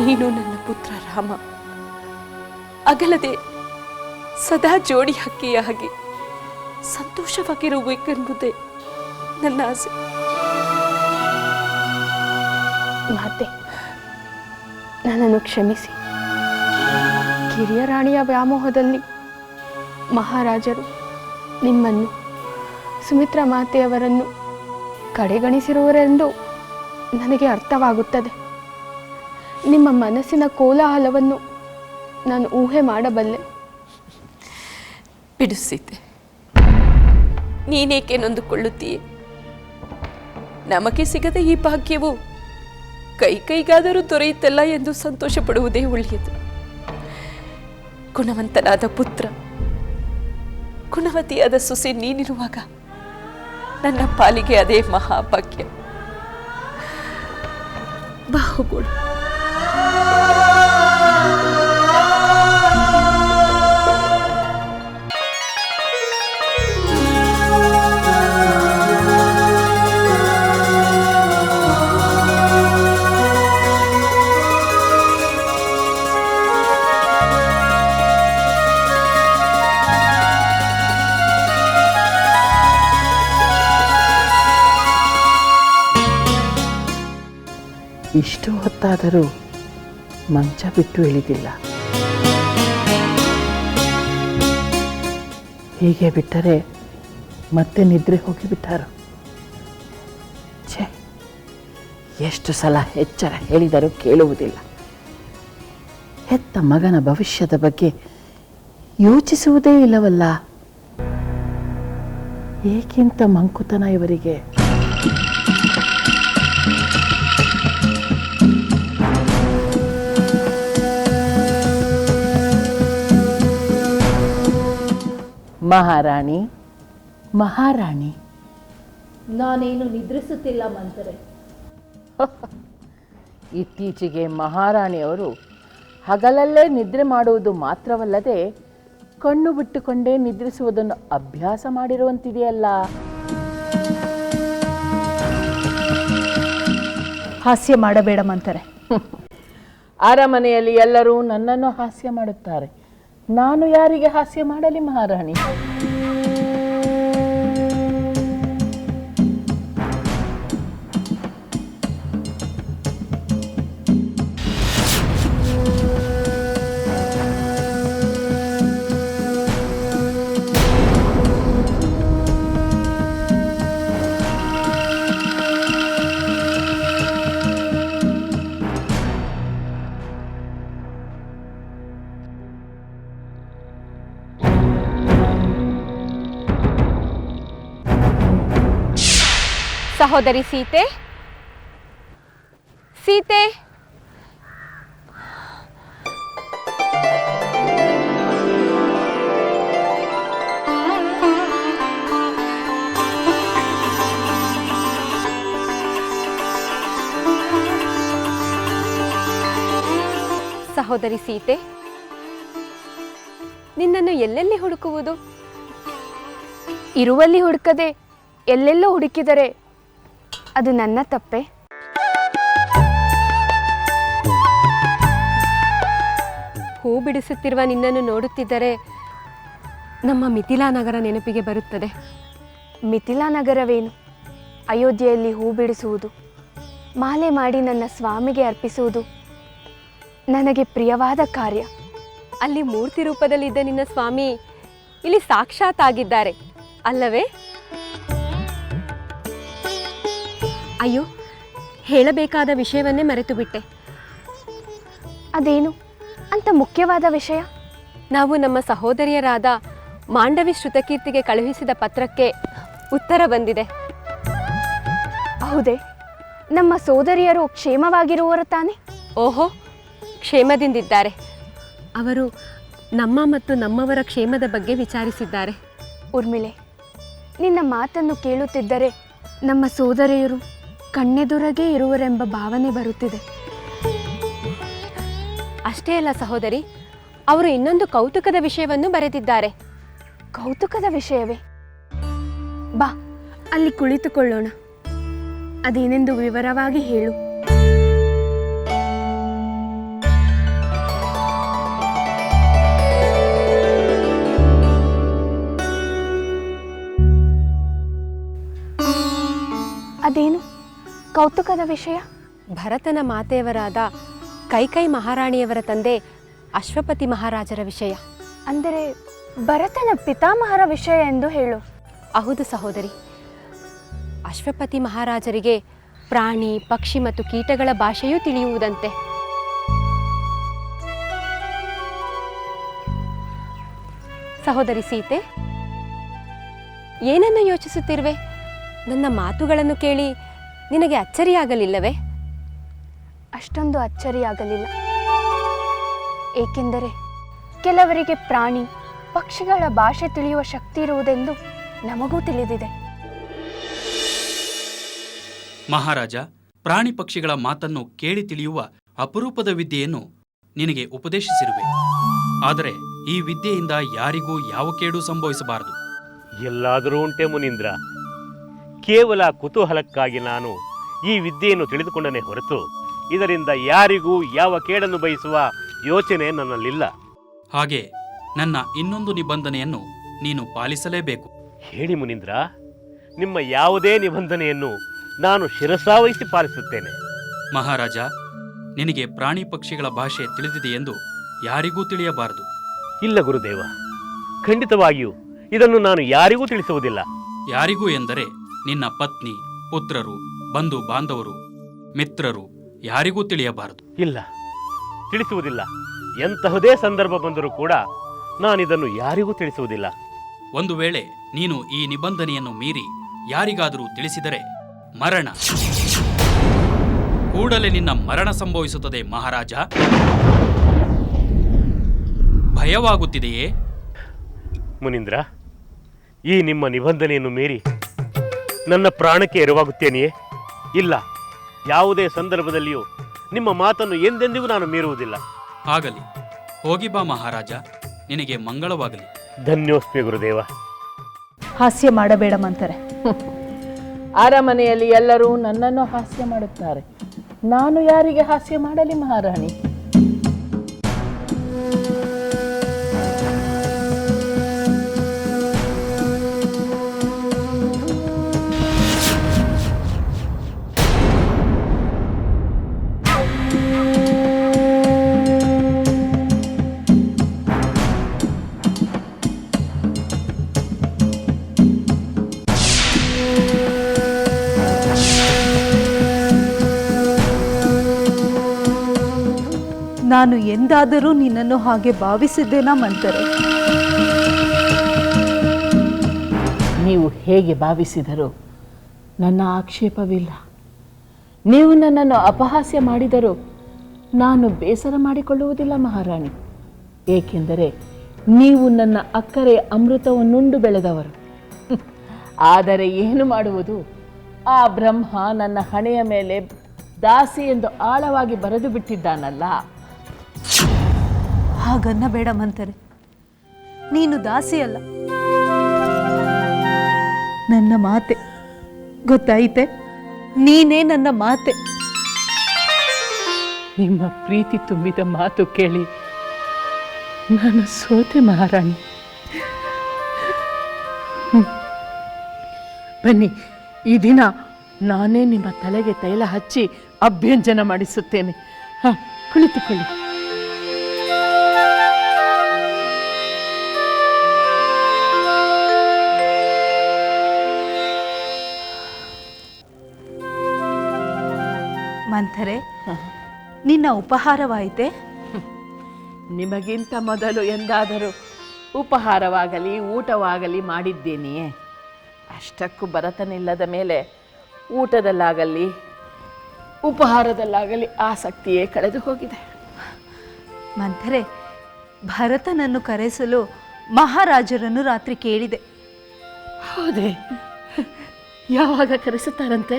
ನೀನು ನನ್ನ ಪುತ್ರ ರಾಮ ಅಗಲದೆ ಸದಾ ಜೋಡಿ ಹಕ್ಕಿಯ ಹಾಗೆ ಸಂತೋಷವಾಗಿರಬೇಕೆಂಬುದೇ ನನ್ನ ಆಸೆ. ಮಾತೆ, ನನ್ನನ್ನು ಕ್ಷಮಿಸಿ. ಕಿರಿಯ ರಾಣಿಯ ವ್ಯಾಮೋಹದಲ್ಲಿ ಮಹಾರಾಜರು ನಿಮ್ಮನ್ನು, ಸುಮಿತ್ರಾ ಮಾತೆಯವರನ್ನು ಕಡೆಗಣಿಸಿರುವರೆಂದು ನನಗೆ ಅರ್ಥವಾಗುತ್ತದೆ. ನಿಮ್ಮ ಮನಸ್ಸಿನ ಕೋಲಾಹಲವನ್ನು ನಾನು ಊಹೆ ಮಾಡಬಲ್ಲೆ. ಬಿಡು ಸೀತೆ, ನೀನೇಕೆ ನೊಂದುಕೊಳ್ಳುತ್ತೀಯೆ? ನಮಗೆ ಸಿಗದ ಈ ಭಾಗ್ಯವು ಕೈಗಾದರೂ ದೊರೆಯುತ್ತಲ್ಲ ಎಂದು ಸಂತೋಷ ಪಡುವುದೇ ಒಳ್ಳೆಯದು. ಗುಣವಂತನಾದ ಪುತ್ರ, ಗುಣವತಿಯಾದ ಸೊಸೆ ನೀನಿರುವಾಗ ನನ್ನ ಪಾಲಿಗೆ ಅದೇ ಮಹಾಭಾಗ್ಯ. ಬಾಹುಗಳು ಇಷ್ಟು ಹೊತ್ತಾದರೂ ಮಂಚ ಬಿಟ್ಟು ಇಳಿದಿಲ್ಲ. ಹೀಗೆ ಬಿಟ್ಟರೆ ಮತ್ತೆ ನಿದ್ರೆ ಹೋಗಿಬಿಟ್ಟಾರು. ಛೇ, ಎಷ್ಟು ಸಲ ಎಚ್ಚರ ಹೇಳಿದರೂ ಕೇಳುವುದಿಲ್ಲ. ಹೆತ್ತ ಮಗನ ಭವಿಷ್ಯದ ಬಗ್ಗೆ ಯೋಚಿಸುವುದೇ ಇಲ್ಲವಲ್ಲ. ಏಕೆಂತ ಮಂಕುತನ ಇವರಿಗೆ? ಮಹಾರಾಣಿ, ಮಹಾರಾಣಿ, ನಾನೇನು ನಿದ್ರಿಸುತ್ತಿಲ್ಲ ಮಂತ್ರೆ. ಇತ್ತೀಚೆಗೆ ಮಹಾರಾಣಿಯವರು ಹಗಲಲ್ಲೇ ನಿದ್ರೆ ಮಾಡುವುದು ಮಾತ್ರವಲ್ಲದೆ ಕಣ್ಣು ಬಿಟ್ಟುಕೊಂಡೇ ನಿದ್ರಿಸುವುದನ್ನು ಅಭ್ಯಾಸ ಮಾಡಿರುವಂತಿದೆಯಲ್ಲ. ಹಾಸ್ಯ ಮಾಡಬೇಡ ಮಂತ್ರೆ. ಅರಮನೆಯಲ್ಲಿ ಎಲ್ಲರೂ ನನ್ನನ್ನು ಹಾಸ್ಯ ಮಾಡುತ್ತಾರೆ. ನಾನು ಯಾರಿಗೆ ಹಾಸ್ಯ ಮಾಡಲಿ ಮಹಾರಾಣಿ? ಸಹೋದರಿ ಸೀತೆ, ಸೀತೆ, ಸಹೋದರಿ ಸೀತೆ, ನಿನ್ನನ್ನು ಎಲ್ಲೆಲ್ಲಿ ಹುಡುಕುವುದು? ಇರುವಲ್ಲಿ ಹುಡುಕದೆ ಎಲ್ಲೆಲ್ಲೋ ಹುಡುಕಿದರೆ ಅದು ನನ್ನ ತಪ್ಪೆ? ಹೂ ಬಿಡಿಸುತ್ತಿರುವ ನಿನ್ನನ್ನು ನೋಡುತ್ತಿದ್ದರೆ ನಮ್ಮ ಮಿಥಿಲಾ ನಗರ ನೆನಪಿಗೆ ಬರುತ್ತದೆ. ಮಿಥಿಲಾ ನಗರವೇನು? ಅಯೋಧ್ಯೆಯಲ್ಲಿ ಹೂ ಬಿಡಿಸುವುದು, ಮಾಲೆ ಮಾಡಿ ನನ್ನ ಸ್ವಾಮಿಗೆ ಅರ್ಪಿಸುವುದು ನನಗೆ ಪ್ರಿಯವಾದ ಕಾರ್ಯ. ಅಲ್ಲಿ ಮೂರ್ತಿ ರೂಪದಲ್ಲಿದ್ದ ನಿನ್ನ ಸ್ವಾಮಿ ಇಲ್ಲಿ ಸಾಕ್ಷಾತ್ ಆಗಿದ್ದಾರೆ ಅಲ್ಲವೇ? ಅಯ್ಯೋ, ಹೇಳಬೇಕಾದ ವಿಷಯವನ್ನೇ ಮರೆತು ಬಿಟ್ಟೆ. ಅದೇನು ಅಂತ ಮುಖ್ಯವಾದ ವಿಷಯ? ನಾವು ನಮ್ಮ ಸಹೋದರಿಯರಾದ ಮಾಂಡವಿ ಶ್ರುತಕೀರ್ತಿಗೆ ಕಳುಹಿಸಿದ ಪತ್ರಕ್ಕೆ ಉತ್ತರ ಬಂದಿದೆ. ಹೌದೇ? ನಮ್ಮ ಸೋದರಿಯರು ಕ್ಷೇಮವಾಗಿರುವವರು ತಾನೆ? ಓಹೋ, ಕ್ಷೇಮದಿಂದಿದ್ದಾರೆ. ಅವರು ನಮ್ಮ ಮತ್ತು ನಮ್ಮವರ ಕ್ಷೇಮದ ಬಗ್ಗೆ ವಿಚಾರಿಸಿದ್ದಾರೆ. ಉರ್ಮಿಳೆ, ನಿನ್ನ ಮಾತನ್ನು ಕೇಳುತ್ತಿದ್ದರೆ ನಮ್ಮ ಸೋದರಿಯರು ಕಣ್ಣೆದುರಗೇ ಇರುವರೆಂಬ ಭಾವನೆ ಬರುತ್ತಿದೆ. ಅಷ್ಟೇ ಅಲ್ಲ ಸಹೋದರಿ, ಅವರು ಇನ್ನೊಂದು ಕೌತುಕದ ವಿಷಯವನ್ನು ಬರೆದಿದ್ದಾರೆ. ಕೌತುಕದ ವಿಷಯವೇ? ಬಾ, ಅಲ್ಲಿ ಕುಳಿತುಕೊಳ್ಳೋಣ. ಅದೇನೆಂದು ವಿವರವಾಗಿ ಹೇಳು. ಅದೇನು ಕೌತುಕದ ವಿಷಯ? ಭರತನ ಮಾತೆಯವರಾದ ಕೈಕೈ ಮಹಾರಾಣಿಯವರ ತಂದೆ ಅಶ್ವಪತಿ ಮಹಾರಾಜರ ವಿಷಯ. ಅಂದರೆ ಭರತನ ಪಿತಾಮಹರ ವಿಷಯ ಎಂದು ಹೇಳು. ಹೌದು ಸಹೋದರಿ. ಅಶ್ವಪತಿ ಮಹಾರಾಜರಿಗೆ ಪ್ರಾಣಿ, ಪಕ್ಷಿ ಮತ್ತು ಕೀಟಗಳ ಭಾಷೆಯೂ ತಿಳಿಯುವುದಂತೆ. ಸಹೋದರಿ ಸೀತೆ, ಏನನ್ನು ಯೋಚಿಸುತ್ತಿರುವೆ? ನನ್ನ ಮಾತುಗಳನ್ನು ಕೇಳಿ ನಿನಗೆ ಅಚ್ಚರಿಯಾಗಲಿಲ್ಲವೇ? ಅಷ್ಟೊಂದು ಅಚ್ಚರಿಯಾಗಲಿಲ್ಲ. ಏಕೆಂದರೆ ಕೆಲವರಿಗೆ ಪ್ರಾಣಿ, ಪಕ್ಷಿಗಳ ಭಾಷೆ ತಿಳಿಯುವ ಶಕ್ತಿ ಇರುವುದೆಂದು ನಮಗೂ ತಿಳಿದಿದೆ. ಮಹಾರಾಜ, ಪ್ರಾಣಿ ಪಕ್ಷಿಗಳ ಮಾತನ್ನು ಕೇಳಿ ತಿಳಿಯುವ ಅಪರೂಪದ ವಿದ್ಯೆಯನ್ನು ನಿನಗೆ ಉಪದೇಶಿಸಿರುವೆ. ಆದರೆ ಈ ವಿದ್ಯೆಯಿಂದ ಯಾರಿಗೂ ಯಾವ ಕೇಡು ಸಂಭವಿಸಬಾರದು. ಎಲ್ಲಾದರೂ ಉಂಟೆ ಮುನೀಂದ್ರ. ಕೇವಲ ಕುತೂಹಲಕ್ಕಾಗಿ ನಾನು ಈ ವಿದ್ಯೆಯನ್ನು ತಿಳಿದುಕೊಂಡನೇ ಹೊರತು ಇದರಿಂದ ಯಾರಿಗೂ ಯಾವ ಕೇಡನ್ನು ಬಯಸುವ ಯೋಚನೆ ನನ್ನಲ್ಲಿಲ್ಲ. ಹಾಗೆ ನನ್ನ ಇನ್ನೊಂದು ನಿಬಂಧನೆಯನ್ನು ನೀನು ಪಾಲಿಸಲೇಬೇಕು. ಹೇಳಿ ಮುನೀಂದ್ರ, ನಿಮ್ಮ ಯಾವುದೇ ನಿಬಂಧನೆಯನ್ನು ನಾನು ಶಿರಸಾವಹಿಸಿ ಪಾಲಿಸುತ್ತೇನೆ. ಮಹಾರಾಜ, ನಿನಗೆ ಪ್ರಾಣಿ ಪಕ್ಷಿಗಳ ಭಾಷೆ ತಿಳಿದಿದೆ ಎಂದು ಯಾರಿಗೂ ತಿಳಿಯಬಾರದು. ಇಲ್ಲ ಗುರುದೇವ, ಖಂಡಿತವಾಗಿಯೂ ಇದನ್ನು ನಾನು ಯಾರಿಗೂ ತಿಳಿಸುವುದಿಲ್ಲ. ಯಾರಿಗೂ ಎಂದರೆ ನಿನ್ನ ಪತ್ನಿ, ಪುತ್ರರು, ಬಂಧು ಬಾಂಧವರು, ಮಿತ್ರರು ಯಾರಿಗೂ ತಿಳಿಯಬಾರದು. ಇಲ್ಲ, ತಿಳಿಸುವುದಿಲ್ಲ. ಎಂತಹುದೇ ಸಂದರ್ಭ ಬಂದರೂ ಕೂಡ ನಾನಿದನ್ನು ಯಾರಿಗೂ ತಿಳಿಸುವುದಿಲ್ಲ. ಒಂದು ವೇಳೆ ನೀನು ಈ ನಿಬಂಧನೆಯನ್ನು ಮೀರಿ ಯಾರಿಗಾದರೂ ತಿಳಿಸಿದರೆ ಮರಣ, ಕೂಡಲೇ ನಿನ್ನ ಮರಣ ಸಂಭವಿಸುತ್ತದೆ. ಮಹಾರಾಜ, ಭಯವಾಗುತ್ತಿದೆಯೇ? ಮುನೀಂದ್ರ, ಈ ನಿಮ್ಮ ನಿಬಂಧನೆಯನ್ನು ಮೀರಿ ನನ್ನ ಪ್ರಾಣಕ್ಕೆ ಎರವಾಗುತ್ತೇನೆಯೇ? ಇಲ್ಲ, ಯಾವುದೇ ಸಂದರ್ಭದಲ್ಲಿಯೂ ನಿಮ್ಮ ಮಾತನ್ನು ಎಂದೆಂದಿಗೂ ನಾನು ಮೀರುವುದಿಲ್ಲ. ಆಗಲಿ, ಹೋಗಿ ಬಾ ಮಹಾರಾಜ, ನಿನಗೆ ಮಂಗಳವಾಗಲಿ. ಧನ್ಯೋಸ್ಮಿ ಗುರುದೇವ. ಹಾಸ್ಯ ಮಾಡಬೇಡ ಮಂಥರೆ. ಅರಮನೆಯಲ್ಲಿ ಎಲ್ಲರೂ ನನ್ನನ್ನು ಹಾಸ್ಯ ಮಾಡುತ್ತಾರೆ. ನಾನು ಯಾರಿಗೆ ಹಾಸ್ಯ ಮಾಡಲಿ ಮಹಾರಾಣಿ? ನಾನು ಎಂದಾದರೂ ನಿನ್ನನ್ನು ಹಾಗೆ ಭಾವಿಸಿದ್ದೇನಾ ಮಂಥರೆ? ನೀವು ಹೇಗೆ ಭಾವಿಸಿದರೂ ನನ್ನ ಆಕ್ಷೇಪವಿಲ್ಲ. ನೀವು ನನ್ನನ್ನು ಅಪಹಾಸ್ಯ ಮಾಡಿದರೂ ನಾನು ಬೇಸರ ಮಾಡಿಕೊಳ್ಳುವುದಿಲ್ಲ ಮಹಾರಾಣಿ. ಏಕೆಂದರೆ ನೀವು ನನ್ನ ಅಕ್ಕರೆಯ ಅಮೃತವನ್ನುಂಡು ಬೆಳೆದವರು. ಆದರೆ ಏನು ಮಾಡುವುದು, ಆ ಬ್ರಹ್ಮ ನನ್ನ ಹಣೆಯ ಮೇಲೆ ದಾಸಿ ಎಂದು ಆಳವಾಗಿ ಬರೆದು ಬಿಟ್ಟಿದ್ದಾನಲ್ಲ. ಹಾಗನ್ನಬೇಡ ಮಂಥರೆ, ನೀನು ದಾಸಿ ಅಲ್ಲ, ನನ್ನ ಮಾತೆ. ಗೊತ್ತಾಯಿತೆ? ನೀನೇ ನನ್ನ ಮಾತೆ. ನಿಮ್ಮ ಪ್ರೀತಿ ತುಂಬಿದ ಮಾತು ಕೇಳಿ ನಾನು ಸೋತೆ ಮಹಾರಾಣಿ. ಬನ್ನಿ, ಈ ದಿನ ನಾನೇ ನಿಮ್ಮ ತಲೆಗೆ ತೈಲ ಹಚ್ಚಿ ಅಭ್ಯಂಜನ ಮಾಡಿಸುತ್ತೇನೆ. ಕುಳಿತುಕೊಳ್ಳಿ. ಮಂಥರೆ, ನಿನ್ನ ಉಪಹಾರವಾಯಿತೆ? ನಿಮಗಿಂತ ಮೊದಲು ಎಂದಾದರೂ ಉಪಹಾರವಾಗಲಿ ಊಟವಾಗಲಿ ಮಾಡಿದ್ದೇನೆಯೇ? ಅಷ್ಟಕ್ಕೂ ಭರತನಿಲ್ಲದ ಮೇಲೆ ಊಟದಲ್ಲಾಗಲಿ ಉಪಹಾರದಲ್ಲಾಗಲಿ ಆಸಕ್ತಿಯೇ ಕಳೆದು ಹೋಗಿದೆ. ಮಂಥರೆ, ಭರತನನ್ನು ಕರೆಸಲು ಮಹಾರಾಜರನ್ನು ರಾತ್ರಿ ಕೇಳಿದೆ. ಹೌದೇ? ಯಾವಾಗ ಕರೆಸುತ್ತಾರಂತೆ?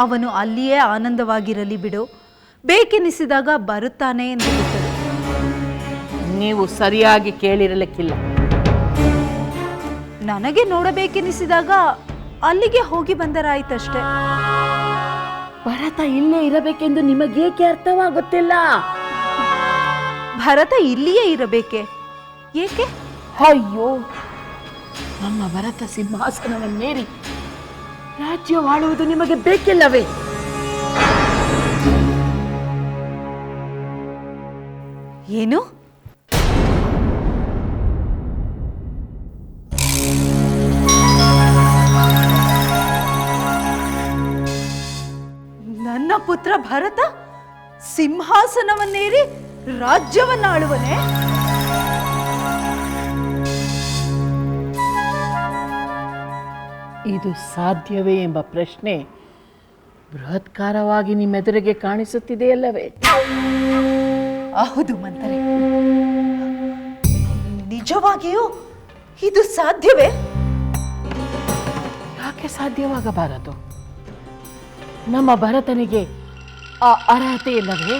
ಅವನು ಅಲ್ಲಿಯೇ ಆನಂದವಾಗಿರಲಿ ಬಿಡು, ಬೇಕೆನಿಸಿದಾಗ ಬರುತ್ತಾನೆ ಎಂದು ಹೇಳುತ್ತದೆ. ನೀವು ಸರಿಯಾಗಿ ಕೇಳಿರಲಿಕ್ಕಿಲ್ಲ. ನನಗೆ ನೋಡಬೇಕೆನಿಸಿದಾಗ ಅಲ್ಲಿಗೆ ಹೋಗಿ ಬಂದರಾಯ್ತಷ್ಟೇ. ಭರತ ಇಲ್ಲೇ ಇರಬೇಕೆಂದು ನಿಮಗೇಕೆ ಅರ್ಥವಾಗುತ್ತಿಲ್ಲ? ಭರತ ಇಲ್ಲಿಯೇ ಇರಬೇಕೆ? ಏಕೆ? ಅಯ್ಯೋ, ನಮ್ಮ ಭರತ ಸಿಂಹಾಸನವನ್ನೇರಿ ರಾಜ್ಯವಾಳುವುದು ನಿಮಗೆ ಬೇಕಿಲ್ಲವೇ? ಏನು? ನನ್ನ ಪುತ್ರ ಭರತ ಸಿಂಹಾಸನವನ್ನೇರಿ ರಾಜ್ಯವನ್ನಾಳುವನೇ? ಇದು ಸಾಧ್ಯವೇ ಎಂಬ ಪ್ರಶ್ನೆ ಬೃಹತ್ಕಾರವಾಗಿ ನಿಮ್ಮೆದುರಿಗೆ ಕಾಣಿಸುತ್ತಿದೆಯಲ್ಲವೇ? ಹೌದು ಮಂತ್ರಿ, ನಿಜವಾಗಿಯೂ ಇದು ಸಾಧ್ಯವೇ? ಯಾಕೆ ಸಾಧ್ಯವಾಗಬಾರದು? ನಮ್ಮ ಭರತನಿಗೆ ಆ ಅರ್ಹತೆ ಇಲ್ಲವೇ?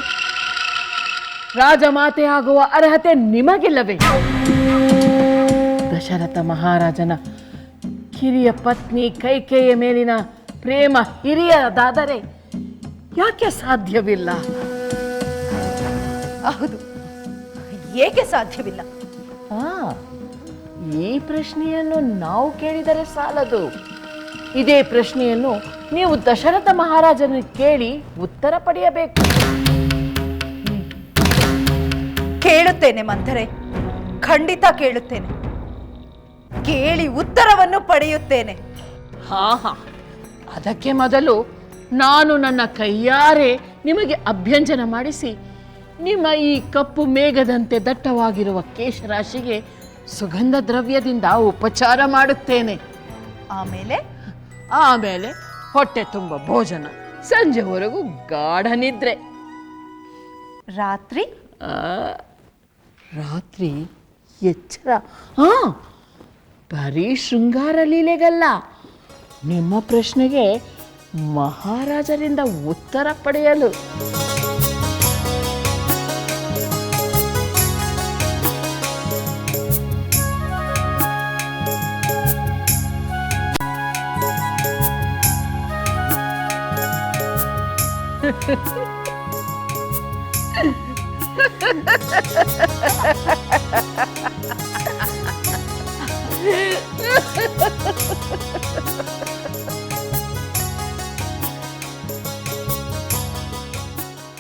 ರಾಜಮಾತೆ ಆಗುವ ಅರ್ಹತೆ ನಿಮಗಿಲ್ಲವೇ? ದಶರಥ ಮಹಾರಾಜನ ಕಿರಿಯ ಪತ್ನಿ ಕೈಕೇಯಿಯ ಮೇಲಿನ ಪ್ರೇಮ ಹಿರಿಯದಾದರೆ ಯಾಕೆ ಸಾಧ್ಯವಿಲ್ಲ? ಹೌದು, ಏಕೆ ಸಾಧ್ಯವಿಲ್ಲ? ಈ ಪ್ರಶ್ನೆಯನ್ನು ನಾವು ಕೇಳಿದರೆ ಸಾಲದು. ಇದೇ ಪ್ರಶ್ನೆಯನ್ನು ನೀವು ದಶರಥ ಮಹಾರಾಜನ ಕೇಳಿ ಉತ್ತರ ಪಡೆಯಬೇಕು. ಕೇಳುತ್ತೇನೆ ಮಂಥರೆ, ಖಂಡಿತ ಕೇಳುತ್ತೇನೆ. ಕೇಳಿ ಉತ್ತರವನ್ನು ಪಡೆಯುತ್ತೇನೆ. ಹಾ, ಅದಕ್ಕೆ ಮೊದಲು ನಾನು ನನ್ನ ಕೈಯಾರೆ ನಿಮಗೆ ಅಭ್ಯಂಜನ ಮಾಡಿಸಿ ನಿಮ್ಮ ಈ ಕಪ್ಪು ಮೇಘದಂತೆ ದಟ್ಟವಾಗಿರುವ ಕೇಶರಾಶಿಗೆ ಸುಗಂಧ ದ್ರವ್ಯದಿಂದ ಉಪಚಾರ ಮಾಡುತ್ತೇನೆ. ಆಮೇಲೆ ಹೊಟ್ಟೆ ತುಂಬ ಭೋಜನ, ಸಂಜೆವರೆಗೂ ಗಾಢ ನಿದ್ರೆ. ರಾತ್ರಿ ಎಚ್ಚರ. ಬರೀ ಶೃಂಗಾರ ಲೀಲೆಗಲ್ಲ, ನಿಮ್ಮ ಪ್ರಶ್ನೆಗೆ ಮಹಾರಾಜರಿಂದ ಉತ್ತರ ಪಡೆಯಲು.